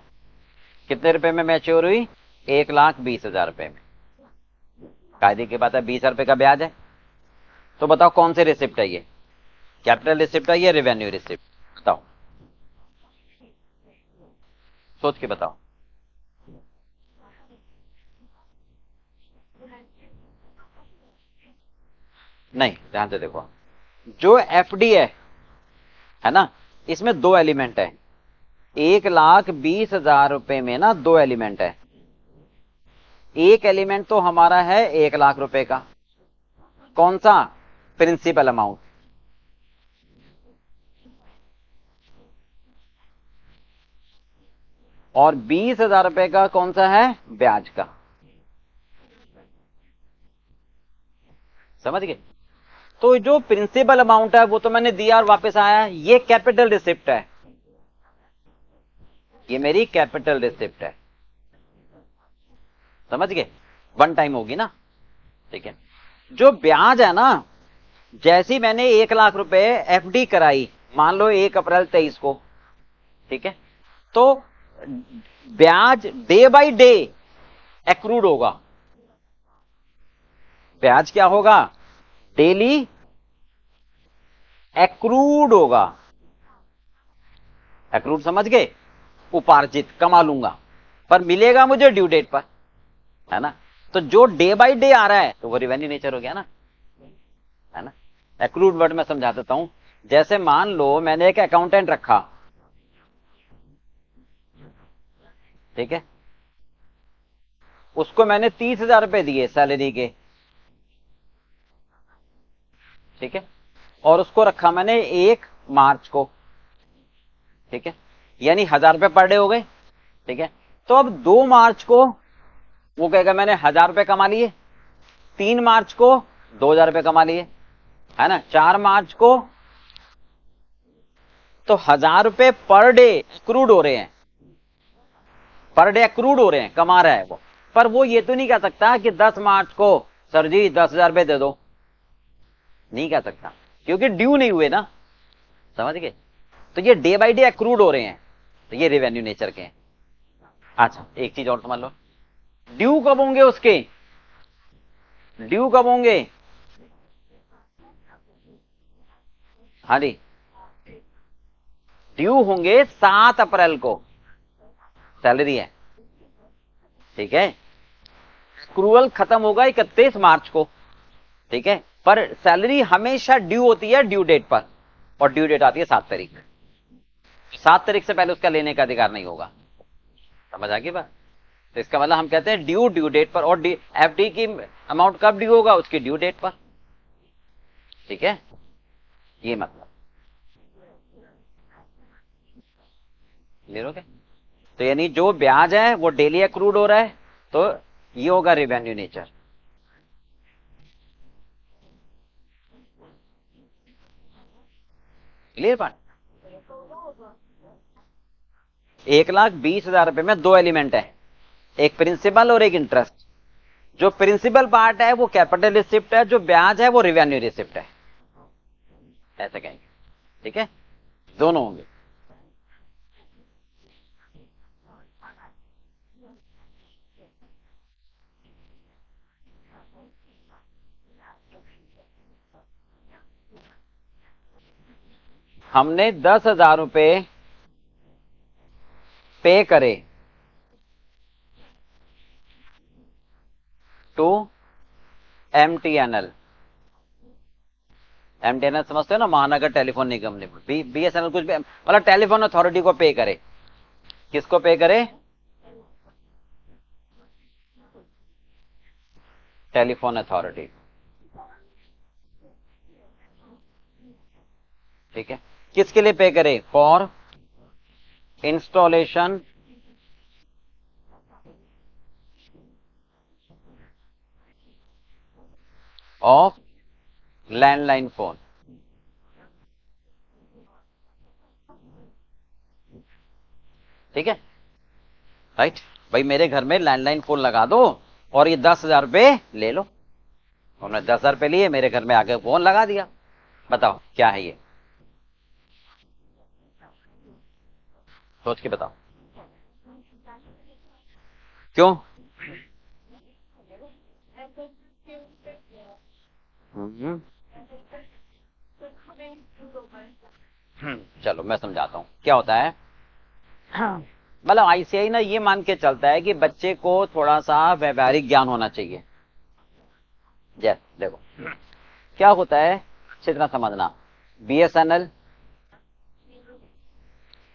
[SPEAKER 1] कितने रुपए में मैच्योर हुई? 1,20,000 रुपए में। कायदे की बात है, 20 रुपए का ब्याज है। तो बताओ कौन सी रिसिप्ट है ये? कैपिटल रिसिप्ट है ये रेवेन्यू रिसिप्ट? बताओ, सोच के बताओ। नहीं, ध्यान से देखो, जो एफडी है ना, इसमें दो एलिमेंट है। 1,20,000 रुपए में ना दो एलिमेंट है। एक एलिमेंट तो हमारा है 1 लाख रुपए का। कौन सा? Principal amount. और 20,000 रुपए का कौन सा है? ब्याज का। समझ गए? तो जो प्रिंसिपल अमाउंट है वो तो मैंने दिया और वापस आया, ये कैपिटल रिसिप्ट है। ये मेरी कैपिटल रिसिप्ट है। समझ गए? वन टाइम होगी ना। ठीक है, जो ब्याज है ना, जैसी मैंने 1 लाख रुपए एफडी कराई मान लो 1 अप्रैल 23 को। ठीक है, तो ब्याज डे बाय डे एक्रूड होगा। ब्याज क्या होगा? डेली एक्रूड होगा। एक्रूड समझ गए? उपार्जित, कमा लूंगा, पर मिलेगा मुझे ड्यू डेट पर, है ना? तो जो डे बाय डे आ रहा है तो वो रिवेन्यू नेचर हो गया ना, है ना? एक्रूड वर्ड में समझा देता हूं। जैसे मान लो मैंने एक अकाउंटेंट रखा। ठीक है, उसको मैंने 30,000 रुपए दिए सैलरी के। ठीक है, और उसको रखा मैंने 1 मार्च को। ठीक है, यानी 1,000 रुपए पर डे हो गए। ठीक है, तो अब 2 मार्च को वो कहेगा मैंने 1,000 रुपए कमा लिए। 3 मार्च को 2,000 रुपए कमा लिए, है ना? 4 मार्च को तो 1,000 रुपए पर डे एक्रूड हो रहे हैं। पर डे एक्रूड हो रहे हैं, कमा रहा है वो। पर वो ये तो नहीं कह सकता कि 10 मार्च को सर जी 10,000 रुपए दे दो। नहीं कह सकता, क्योंकि ड्यू नहीं हुए ना। समझ गए? तो ये डे बाय डे एक्रूड हो रहे हैं, तो ये रेवेन्यू नेचर के हैं। अच्छा, एक चीज और समझ लो, ड्यू कब होंगे उसके? ड्यू कब होंगे? हाँ जी, ड्यू होंगे 7 अप्रैल को। सैलरी है। ठीक है, एक्रूअल खत्म होगा 31 मार्च को। ठीक है, पर सैलरी हमेशा ड्यू होती है ड्यू डेट पर, और ड्यू डेट आती है 7 तारीख। 7 तारीख से पहले उसका लेने का अधिकार नहीं होगा। समझ आ गई बात? तो इसका मतलब हम कहते हैं ड्यू ड्यू डेट पर, और एफडी की अमाउंट कब ड्यू होगा? उसकी ड्यू डेट पर। ठीक है, ये मतलब क्लियर हो गया? तो यानी जो ब्याज है वो डेली एक्रूड हो रहा है, तो ये होगा रेवेन्यू नेचर। क्लियर बात? 1,20,000 रुपए में दो एलिमेंट है, एक प्रिंसिपल और एक इंटरेस्ट। जो प्रिंसिपल पार्ट है वो कैपिटल रिसिप्ट है, जो ब्याज है वो रेवेन्यू रिसिप्ट है, ऐसे कहेंगे। ठीक है, दोनों होंगे। हमने 10,000 रुपए पे करे टू एमटीएनएल। एमटीएनएल समझते हो ना, महानगर टेलीफोन निगम लिमिटेड, बीएसएनएल कुछ भी, मतलब टेलीफोन अथॉरिटी को पे करे। किसको पे करे? Telephone authority. ठीक है, किसके लिए पे करे? For installation of landline phone. ठीक है, राइट। भाई मेरे घर में लैंडलाइन फोन लगा दो और ये 10,000 रुपये ले लो। उन्होंने 10,000 रुपये लिए, मेरे घर में आके फोन लगा दिया। बताओ क्या है ये? सोच के बताओ क्यों? हम्म, चलो मैं समझाता हूं क्या होता है। मतलब आईसीआई ना ये मान के चलता है कि बच्चे को थोड़ा सा व्यवहारिक ज्ञान होना चाहिए। जय देखो क्या होता है, अच्छी तरह समझना। बीएसएनएल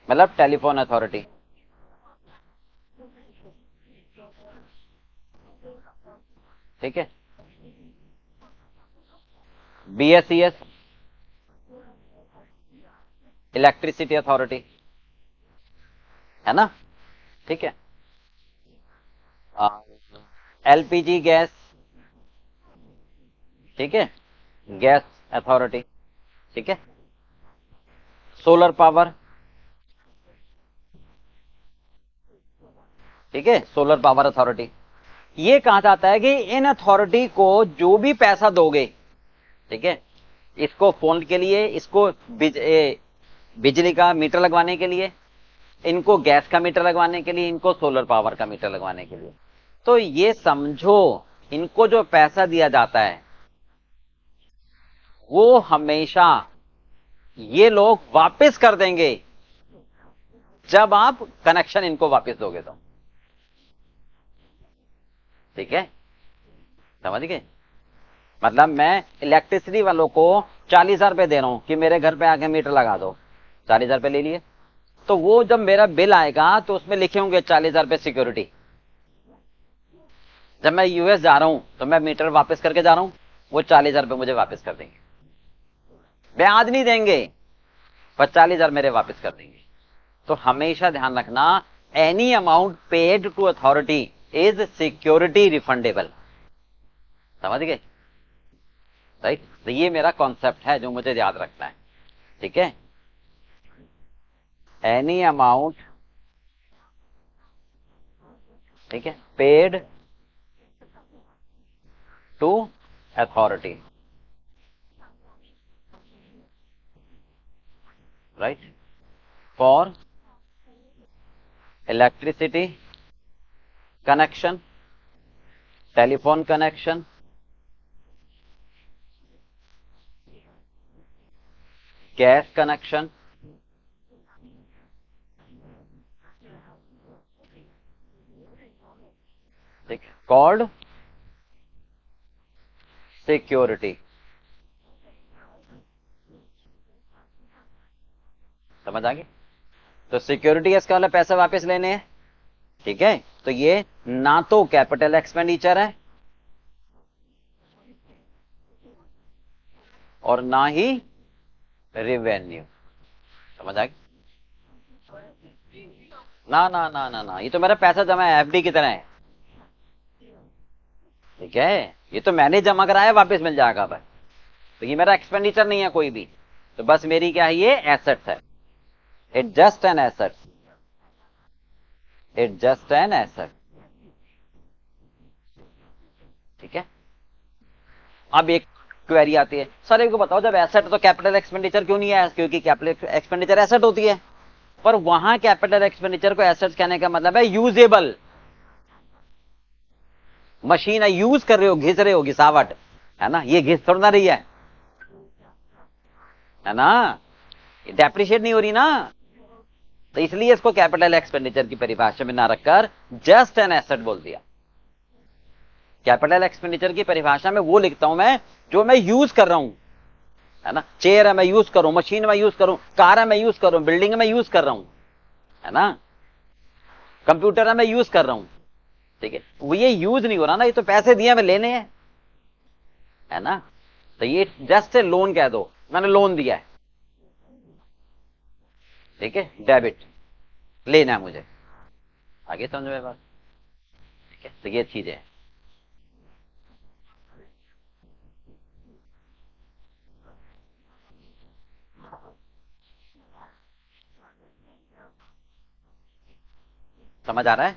[SPEAKER 1] मतलब टेलीफोन अथॉरिटी, ठीक है। बीएसईएस इलेक्ट्रिसिटी अथॉरिटी, है ना? ठीक है। एलपीजी गैस, ठीक है, गैस अथॉरिटी, ठीक है। सोलर पावर, ठीक है, सोलर पावर अथॉरिटी। ये कहा जाता है कि इन अथॉरिटी को जो भी पैसा दोगे, ठीक है, इसको फोन के लिए, इसको बिजली का मीटर लगवाने के लिए, इनको गैस का मीटर लगवाने के लिए, इनको सोलर पावर का मीटर लगवाने के लिए, तो ये समझो इनको जो पैसा दिया जाता है वो हमेशा ये लोग वापस कर देंगे जब आप कनेक्शन इनको वापस दोगे तो। ठीक है, समझ गए? मतलब मैं इलेक्ट्रिसिटी वालों को 40,000 रुपए दे रहा हूं कि मेरे घर पे आके मीटर लगा दो। 40,000 रुपए ले लिए, तो वो जब मेरा बिल आएगा तो उसमें लिखे होंगे 40,000 रुपए सिक्योरिटी। जब मैं यूएस जा रहा हूं तो मैं मीटर वापस करके जा रहा हूं, वो 40,000 रुपए मुझे वापस कर देंगे। ब्याज नहीं देंगे पर 40,000 मेरे वापस कर देंगे। तो हमेशा ध्यान रखना, any amount paid to authority is security refundable. समझ गए? राइट, तो ये मेरा कॉन्सेप्ट है जो मुझे याद रखना है। ठीक है, एनी अमाउंट, ठीक है, paid to authority, right, for electricity connection, telephone connection, gas connection, ठीक है, कॉल्ड सिक्योरिटी। समझ आ गई? तो सिक्योरिटी इसका वाला पैसा वापस लेने हैं। ठीक है, तो ये ना तो कैपिटल एक्सपेंडिचर है और ना ही रेवेन्यू। समझ आ गई? ना ना ना ना ना, ये तो मेरा पैसा जमा है, एफडी की तरह है। ठीक है, ये तो मैंने जमा कराया, वापस मिल जाएगा भाई। तो ये मेरा एक्सपेंडिचर नहीं है कोई भी, तो बस मेरी क्या है, ये एसेट्स है। It just an asset, it just an asset. ठीक है, अब एक क्वेरी आती है, सर एक को बताओ, जब एसेट है तो कैपिटल एक्सपेंडिचर क्यों नहीं है? क्योंकि कैपिटल एक्सपेंडिचर एसेट होती है, पर वहां कैपिटल एक्सपेंडिचर को एसेट कहने का मतलब है यूजेबल। मशीन है, यूज कर रहे हो, घिस रहे हो, घिसावट है ना, ये घिस थोड़ा ना रही है ना, डेप्रिशिएट नहीं हो रही ना। तो इसलिए इसको कैपिटल एक्सपेंडिचर की परिभाषा में ना रखकर जस्ट एन एसेट बोल दिया। कैपिटल एक्सपेंडिचर की परिभाषा में वो लिखता हूं मैं जो मैं यूज कर रहा हूं, है ना। चेयर है मैं यूज करूं, मशीन में यूज करूं, कार है मैं यूज करूं, बिल्डिंग में यूज कर रहा हूं, है ना, कंप्यूटर है मैं यूज कर रहा हूं। ठीक है, वो ये यूज नहीं हो रहा ना, ये तो पैसे दिए मैं लेने हैं, है ना। तो ये जस्ट से लोन कह दो, मैंने लोन दिया है, ठीक है, डेबिट, लेना है मुझे। आगे समझ में बात, ठीक है। तो ये चीजें हैं। समझ आ रहा है।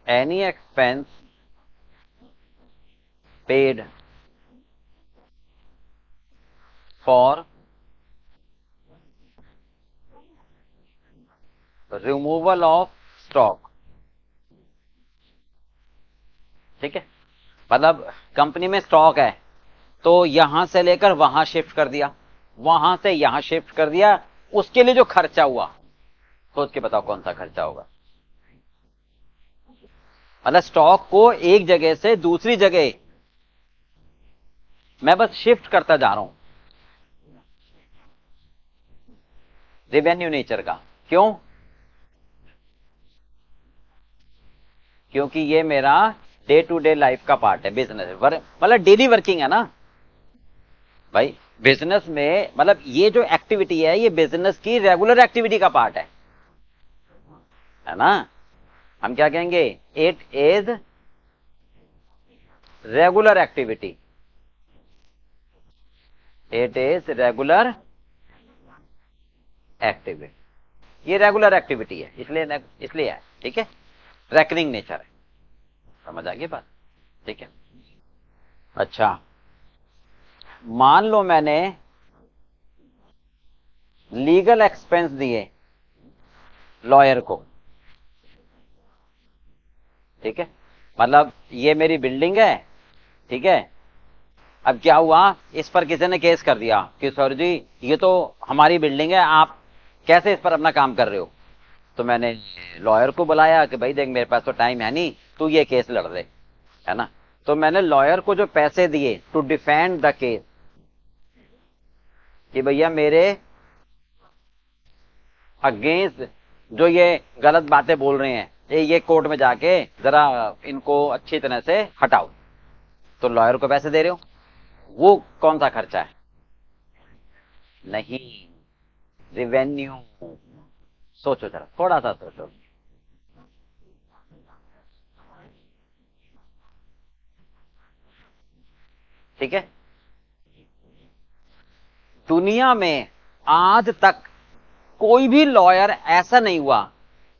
[SPEAKER 1] Any expense paid for removal of stock, ठीक है। मतलब कंपनी में स्टॉक है, तो यहां से लेकर वहां शिफ्ट कर दिया, वहां से यहां शिफ्ट कर दिया, उसके लिए जो खर्चा हुआ, सोच के बताओ कौन सा खर्चा होगा। मतलब स्टॉक को एक जगह से दूसरी जगह मैं बस शिफ्ट करता जा रहा हूं, रेवेन्यू नेचर का। क्यों? क्योंकि ये मेरा डे टू डे लाइफ का पार्ट है, बिजनेस मतलब डेली वर्किंग है ना भाई। बिजनेस में मतलब ये जो एक्टिविटी है, ये बिजनेस की रेगुलर एक्टिविटी का पार्ट है ना। हम क्या कहेंगे, it is regular activity, it is regular activity, ये रेगुलर एक्टिविटी है, इसलिए है, ठीक है। रेकरिंग नेचर है। समझ आ गई बात, ठीक है। अच्छा, मान लो मैंने लीगल एक्सपेंस दिए लॉयर को, ठीक है। मतलब ये मेरी बिल्डिंग है, ठीक है। अब क्या हुआ, इस पर किसी ने केस कर दिया कि सर जी ये तो हमारी बिल्डिंग है, आप कैसे इस पर अपना काम कर रहे हो। तो मैंने लॉयर को बुलाया कि भाई देख मेरे पास तो टाइम है नहीं, तू ये केस लड़ दे, है ना। तो मैंने लॉयर को जो पैसे दिए टू डिफेंड द केस, कि भैया मेरे अगेंस्ट जो ये गलत बातें बोल रहे हैं, ये कोर्ट में जाके जरा इनको अच्छी तरह से हटाओ, तो लॉयर को पैसे दे रहे हो। वो कौन सा खर्चा है? नहीं, रिवेन्यू। सोचो जरा, थोड़ा सा सोचो, ठीक है। दुनिया में आज तक कोई भी लॉयर ऐसा नहीं हुआ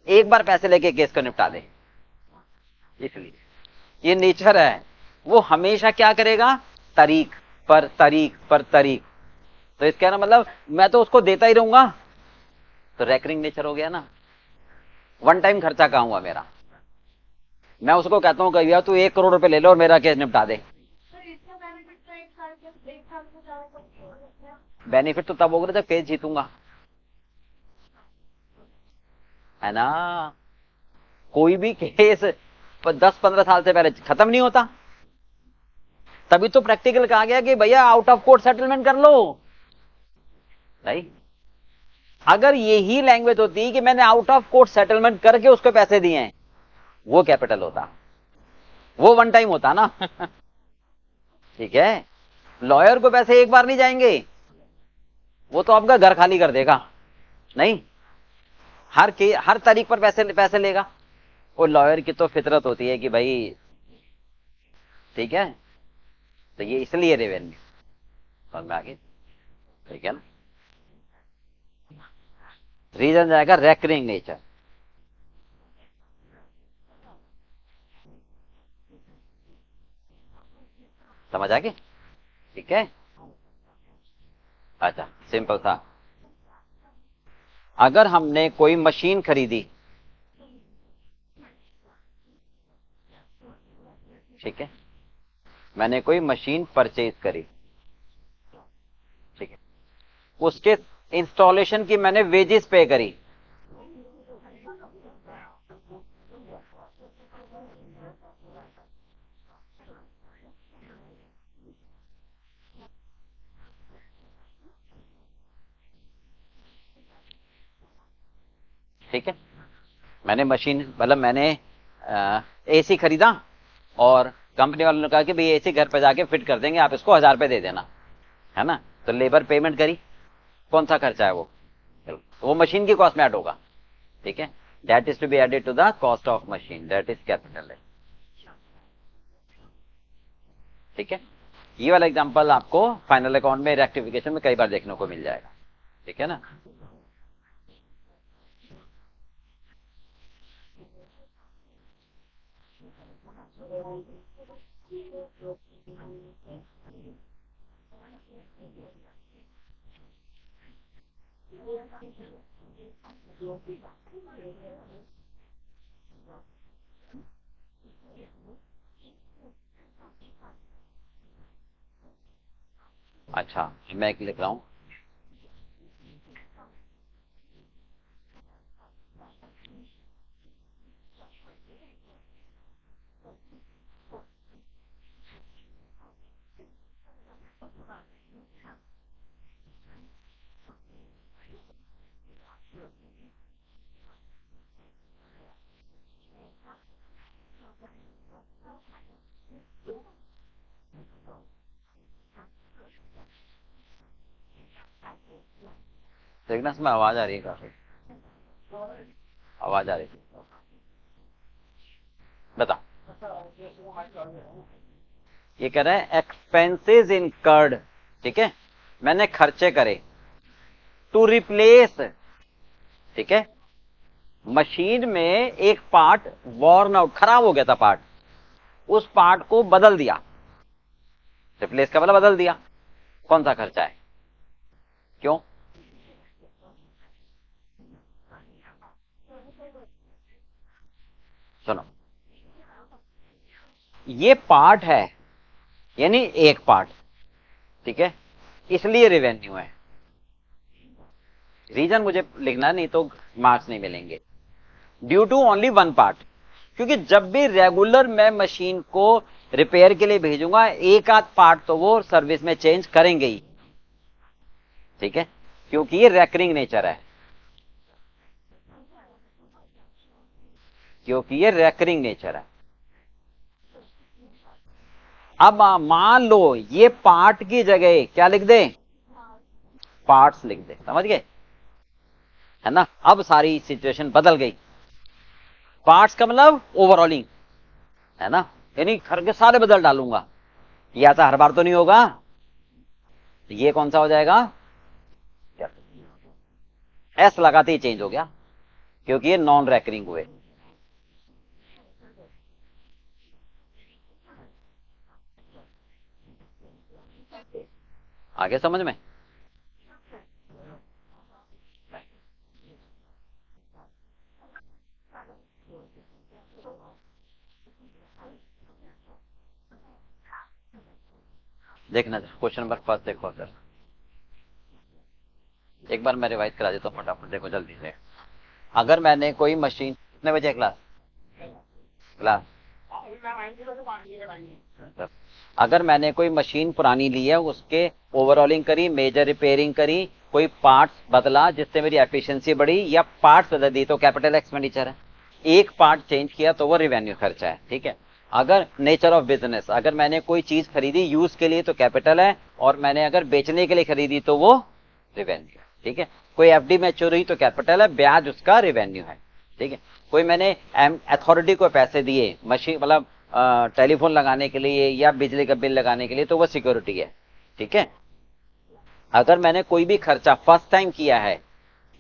[SPEAKER 1] एक बार पैसे लेके केस को निपटा दे, इसलिए ये नेचर है। वो हमेशा क्या करेगा, तारीख पर तारीख पर तारीख। तो इसका ना मतलब मैं तो उसको देता ही रहूंगा, तो रेकरिंग नेचर हो गया ना। वन टाइम खर्चा कहां हुआ मेरा, मैं उसको कहता हूं कि भैया तू 1 करोड़ रुपए ले लो और मेरा केस निपटा दे। बेनिफिट तो तब होगा जब केस जीतूंगा, है ना। कोई भी केस 10-15 साल से पहले खत्म नहीं होता। तभी तो प्रैक्टिकल कहा गया कि भैया आउट ऑफ कोर्ट सेटलमेंट कर लो। नहीं, अगर यही लैंग्वेज होती कि मैंने आउट ऑफ कोर्ट सेटलमेंट करके उसको पैसे दिए हैं, वो कैपिटल होता, वो वन टाइम होता ना। ठीक है। लॉयर को पैसे एक बार नहीं जाएंगे, वो तो आपका घर खाली कर देगा। नहीं, हर तारीख पर पैसे पैसे लेगा। वो लॉयर की तो फितरत होती है कि भाई, ठीक है। तो ये इसलिए रेवेन्यू, समझ में आ गई, ठीक है ना। रीजन जाएगा रेकरिंग नेचर। समझ आ गई, ठीक है। अच्छा, सिंपल सा, अगर हमने कोई मशीन खरीदी, ठीक है, मैंने कोई मशीन परचेज करी, ठीक है, उसके इंस्टॉलेशन की मैंने वेजेस पे करी, ठीक है, मैंने मशीन मतलब मैंने एसी खरीदा और कंपनी वालों ने कहा कि भाई एसी घर पे जाके फिट कर देंगे, आप इसको 1000 रुपए दे देना, है ना। तो लेबर पेमेंट करी, कौन सा खर्चा है वो मशीन की कॉस्ट में ऐड होगा, ठीक है। That is to be added to the cost of machine, that is capital है, ठीक है। ये वाला एग्जांपल आपको फाइनल अकाउंट में रेक्टिफिकेशन में कई बार देखने को मिल जाएगा, ठीक है ना। अच्छा, मैं एक लिख रहा हूं। देखना इसमें आवाज आ रही है, काफी आवाज आ रही है, बता। ये कह रहा है एक्सपेंसेस इनकर्ड, ठीक है, मैंने खर्चे करे टू रिप्लेस, ठीक है। मशीन में एक पार्ट वॉर्न आउट, खराब हो गया था पार्ट, उस पार्ट को बदल दिया, रिप्लेस का मतलब बदल दिया, कौन सा खर्चा है, क्यों। सुनो, ये पार्ट है यानी एक पार्ट, ठीक है, इसलिए रेवेन्यू है। रीजन मुझे लिखना नहीं तो मार्क्स नहीं मिलेंगे। Due to only one part, क्योंकि जब भी रेगुलर मैं मशीन को रिपेयर के लिए भेजूंगा एक आध पार्ट तो वो सर्विस में चेंज करेंगे ही, ठीक है, क्योंकि ये रेकरिंग नेचर है, क्योंकि ये रेकरिंग नेचर है। अब मान लो ये पार्ट की जगह क्या लिख दे, पार्ट्स लिख दे, समझ गए, है ना। अब सारी सिचुएशन बदल गई, पार्ट्स का मतलब ओवरऑलिंग, है ना, यानी घर के सारे बदल डालूंगा, ये ऐसा हर बार तो नहीं होगा। ये कौन सा हो जाएगा, एस लगाते ही चेंज हो गया, क्योंकि ये नॉन रेकरिंग हुए। आगे समझ में, देखना क्वेश्चन नंबर फर्स्ट देखो सर, एक बार मैं रिवाइज करा देता हूं फटाफट, देखो जल्दी से। अगर मैंने कोई मशीन, कितने बजे क्लास क्लास, अगर मैंने कोई मशीन पुरानी ली है, उसके ओवरऑलिंग करी, मेजर रिपेयरिंग करी, कोई पार्ट्स बदला जिससे मेरी एफिशिएंसी बढ़ी, या पार्ट्स बदल दी तो कैपिटल एक्सपेंडिचर है। एक पार्ट चेंज किया तो वो रेवेन्यू खर्चा है, ठीक है। अगर नेचर ऑफ बिजनेस, अगर मैंने कोई चीज खरीदी यूज के लिए तो कैपिटल है, और मैंने अगर बेचने के लिए खरीदी तो वो रेवेन्यू है, ठीक है। कोई एफडी मैच्योर हुई तो कैपिटल है, ब्याज उसका रेवेन्यू है, ठीक है। कोई मैंने अथॉरिटी को पैसे दिए मशीन मतलब टेलीफोन लगाने के लिए या बिजली का बिल लगाने के लिए तो वो सिक्योरिटी है, ठीक है। अगर मैंने कोई भी खर्चा फर्स्ट टाइम किया है,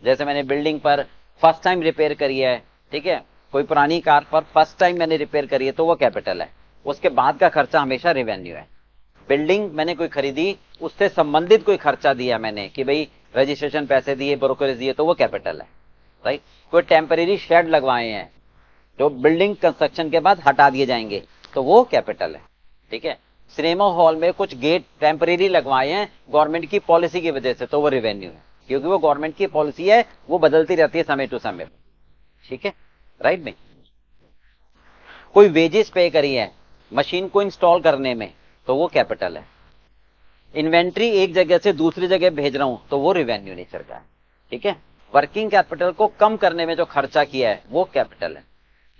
[SPEAKER 1] जैसे मैंने बिल्डिंग पर फर्स्ट टाइम रिपेयर करी है, ठीक है, कोई पुरानी कार पर फर्स्ट टाइम मैंने रिपेयर करी है तो वो कैपिटल है, उसके बाद का खर्चा हमेशा रेवेन्यू है। बिल्डिंग मैंने कोई खरीदी, उससे संबंधित कोई खर्चा दिया मैंने कि भाई रजिस्ट्रेशन पैसे दिए, ब्रोकरेज दिए, तो वो कैपिटल है, राइट। कोई टेम्परेरी शेड लगवाए हैं जो बिल्डिंग कंस्ट्रक्शन के बाद हटा दिए जाएंगे तो वो कैपिटल है, ठीक है। सिनेमा हॉल में कुछ गेट टेम्परेरी लगवाए हैं गवर्नमेंट की पॉलिसी की वजह से तो वो रेवेन्यू है, क्योंकि वो गवर्नमेंट की पॉलिसी है, वो बदलती रहती है समय टू समय, ठीक है, राइट में। कोई वेजेस पे करी है मशीन को इंस्टॉल करने में तो वो कैपिटल है। इन्वेंट्री एक जगह से दूसरी जगह भेज रहा हूं तो वो रेवेन्यू नेचर का है, ठीक है। वर्किंग कैपिटल को कम करने में जो खर्चा किया है वो कैपिटल है,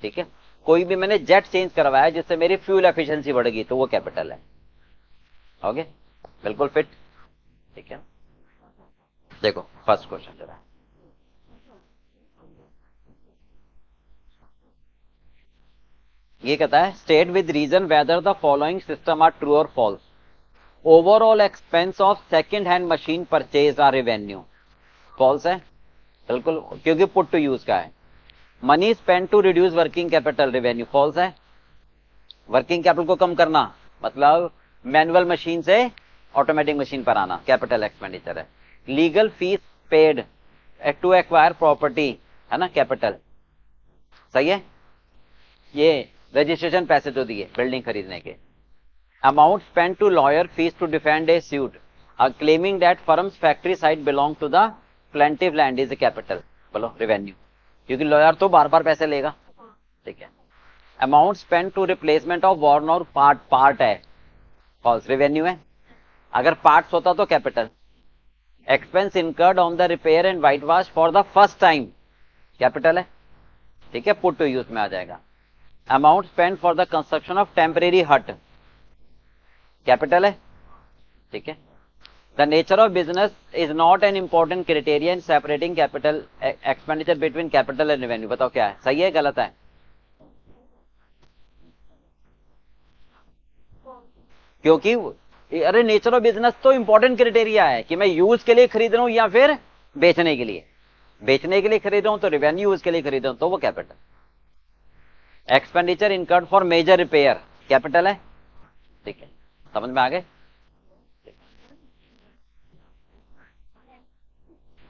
[SPEAKER 1] ठीक है। कोई भी मैंने जेट चेंज करवाया जिससे मेरी फ्यूल एफिशिएंसी बढ़ गई तो वो कैपिटल है। ओके, बिल्कुल फिट, ठीक है। देखो फर्स्ट क्वेश्चन जरा, ये कहता है state with reason whether the following system are true और false. Overall expense of second hand machine purchase are revenue, false है बिल्कुल, क्योंकि पुट टू यूज का है। Money spend to reduce working capital, revenue, false है। Working capital को कम करना मतलब मैनुअल मशीन से ऑटोमेटिक मशीन पर आना, कैपिटल एक्सपेंडिचर है। Legal fees paid to acquire property, है ना, कैपिटल, सही है। ये रजिस्ट्रेशन पैसे जो दिए बिल्डिंग खरीदने के। Amount spend to lawyer fees to defend a suit claiming that firm's factory site belong to the plaintiff land is a capital, बोलो रेवेन्यू, क्योंकि लॉयर तो बार बार पैसे लेगा, ठीक है। Amount spend to replacement of worn और पार्ट है, फॉल्स, रेवेन्यू है। अगर पार्ट्स होता तो capital. Expense incurred on the repair and white wash for the first time, capital है, ठीक है, पुट टू यूज में आ जाएगा। Amount spend for the construction of temporary हट, कैपिटल है, ठीक है। The nature of business is not an important criteria in separating capital expenditure between capital and revenue, बताओ क्या है, सही है गलत है। क्योंकि अरे नेचर ऑफ बिजनेस तो इंपॉर्टेंट क्राइटेरिया है कि मैं यूज के लिए खरीद रहा हूं या फिर बेचने के लिए। बेचने के लिए खरीद रहा हूं तो रेवेन्यू, यूज के लिए खरीद रहा हूं तो वो capital. Expenditure incurred for major repair, capital है, ठीक है, समझ में आ गए।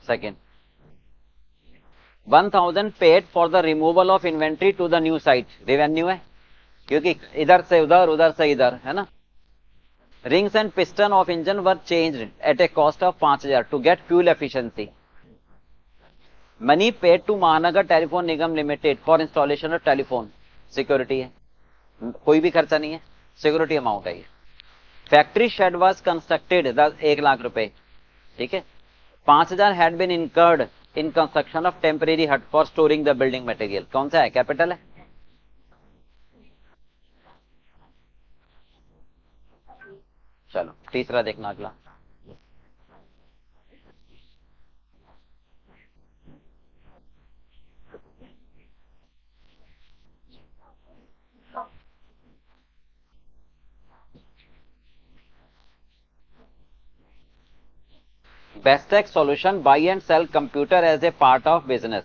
[SPEAKER 1] Second, 1000 paid for the removal of inventory to the new site, revenue है, क्योंकि इधर से उधर, उधर से इधर, है ना। Rings and piston of engine were changed at a cost of 5000 to get fuel efficiency. Money paid to Mahanagar Telephone Nigam Limited for installation of telephone, security है, कोई भी खर्चा नहीं है, सिक्योरिटी अमाउंट है ये। Factory shed was constructed 1 lakh रुपए, ठीक है। 5000 had been incurred in construction of temporary hut for storing the building material, कौन सा है, कैपिटल है। चलो तीसरा देखना अगला। Bestech solution buy and sell computer as a part of business.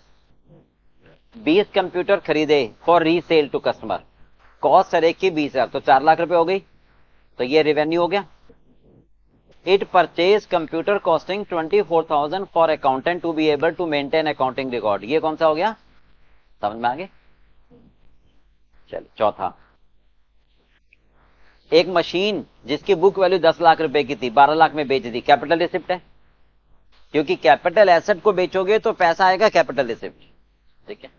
[SPEAKER 1] 20 computer खरीदे for resale to customer, cost हर एक की 20,000, तो 4 लाख रुपए हो गई, तो ये रेवेन्यू हो गया। It purchase computer costing 24,000 for accountant to be able to maintain accounting record, ये कौन सा हो गया, समझ में आ गए। चलिए चौथा, एक मशीन जिसकी बुक वैल्यू 10 लाख रुपए की थी 12 लाख में बेच दी, कैपिटल रिसिप्ट है, क्योंकि कैपिटल एसेट को बेचोगे तो पैसा आएगा कैपिटल रिसिप्ट, ठीक है।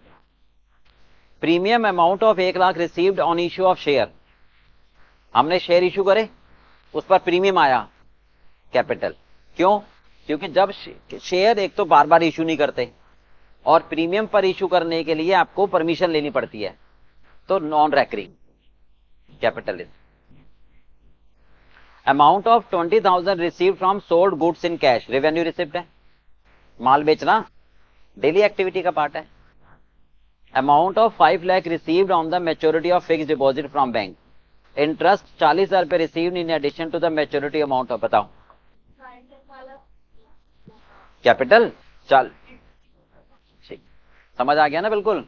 [SPEAKER 1] Premium amount of 1 lakh received on issue of share, हमने शेयर इश्यू करे उस पर प्रीमियम आया, कैपिटल, क्यों, क्योंकि जब शेयर एक तो बार बार इश्यू नहीं करते और प्रीमियम पर इश्यू करने के लिए आपको परमिशन लेनी पड़ती है, तो non recurring, capital. Amount of 20,000 received from sold goods in cash, revenue receipt है, माल बेचना डेली एक्टिविटी का पार्ट है। Amount of 5 lakh received on the maturity of fix deposit from bank, interest 40,000 रुपए received in addition to the maturity amount of, बताओ capital. चल ठीक, समझ आ गया ना बिल्कुल।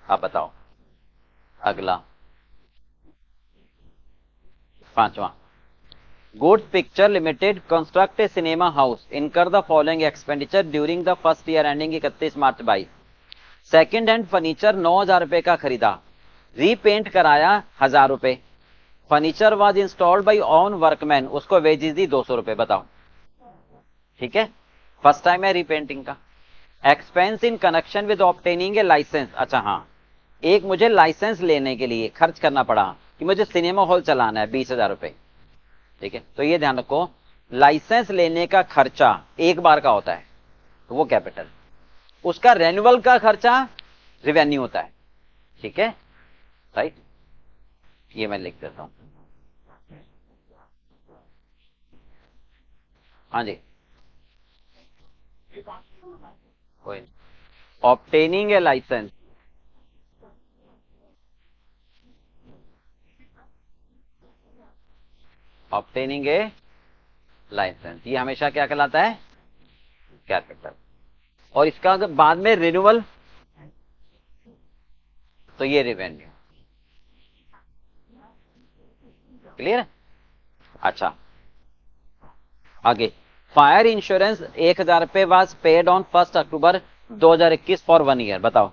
[SPEAKER 1] आप बताओ अगला, पांचवा, goods picture limited construct a cinema house, incur the following expenditure during the first year ending 31 March 22। Second hand furniture 9,000 रुपए का खरीदा, रीपेंट कराया 1,000 रुपए, furniture was installed by on workman, उसको वेजेस दी 200 रुपए, बताओ, ठीक है, फर्स्ट टाइम है रीपेंटिंग का। Expense in connection with obtaining a licence, अच्छा हाँ, एक मुझे लाइसेंस लेने के लिए खर्च करना पड़ा कि मुझे सिनेमा हॉल चलाना है, 20,000 रुपए, ठीक है। तो ये ध्यान रखो, लाइसेंस लेने का खर्चा एक बार का होता है, तो वो कैपिटल, उसका रेन्युअल का खर्चा रिवेन्यू होता है। ठीक है, राइट, ये मैं लिख देता हूं। हाँ जी, कोई obtaining a licence, obtaining a licence, ये हमेशा क्या कहलाता है, कैपिटल। और इसका अगर बाद में रिन्यूअल, तो ये रेवेन्यू। क्लियर है? अच्छा, आगे, फायर इंश्योरेंस 1,000 रुपए was paid on 1 October 2021 for 1 year. बताओ,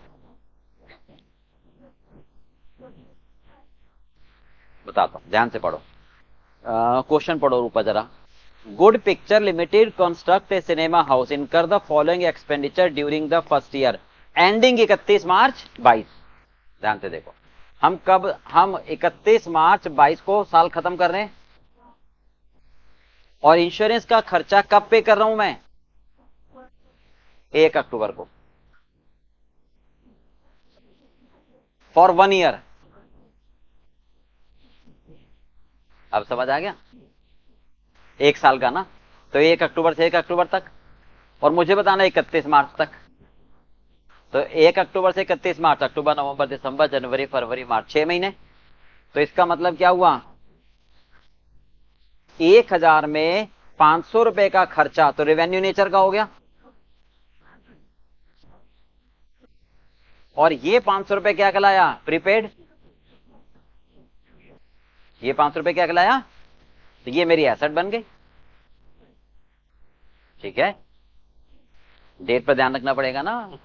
[SPEAKER 1] बताता हूं, ध्यान से पढ़ो, क्वेश्चन पढ़ो ऊपर जरा। Good picture limited construct a cinema house, incur the following expenditure during the first year ending 31 March 22। ध्यान से देखो, हम 31 मार्च 22 को साल खत्म कर रहे हैं, और इंश्योरेंस का खर्चा कब पे कर रहा हूं मैं, 1 अक्टूबर को, फॉर 1 ईयर। अब समझ आ गया, 1 साल का ना, तो 1 अक्टूबर से 1 अक्टूबर तक, और मुझे बताना 31 मार्च तक। तो 1 अक्टूबर से 31 मार्च, अक्टूबर नवंबर दिसंबर जनवरी फरवरी मार्च, 6 महीने। तो इसका मतलब क्या हुआ, 1,000 में 500 रुपए का खर्चा तो रेवेन्यू नेचर का हो गया, और ये 500 रुपए क्या कहलाया, प्रीपेड। ये 500 रुपए क्या कहलाया, तो ये मेरी एसेट बन गई। ठीक है, डेट पर ध्यान रखना पड़ेगा ना।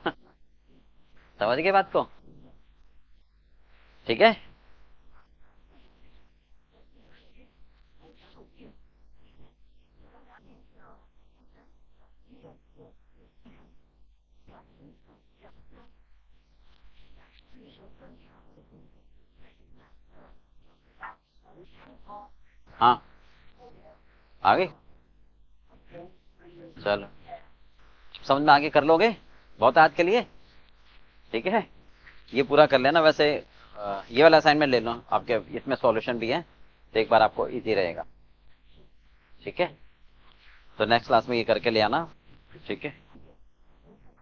[SPEAKER 1] समझ गए बात को? ठीक है, हाँ, आगे, चलो, समझ में आगे कर लोगे, बहुत है आज के लिए। ठीक है, ये पूरा कर लेना। वैसे ये वाला असाइनमेंट ले लो आपके, इसमें सॉल्यूशन भी है, तो एक बार आपको इजी रहेगा। ठीक है, तो नेक्स्ट क्लास में ये करके ले आना। ठीक है।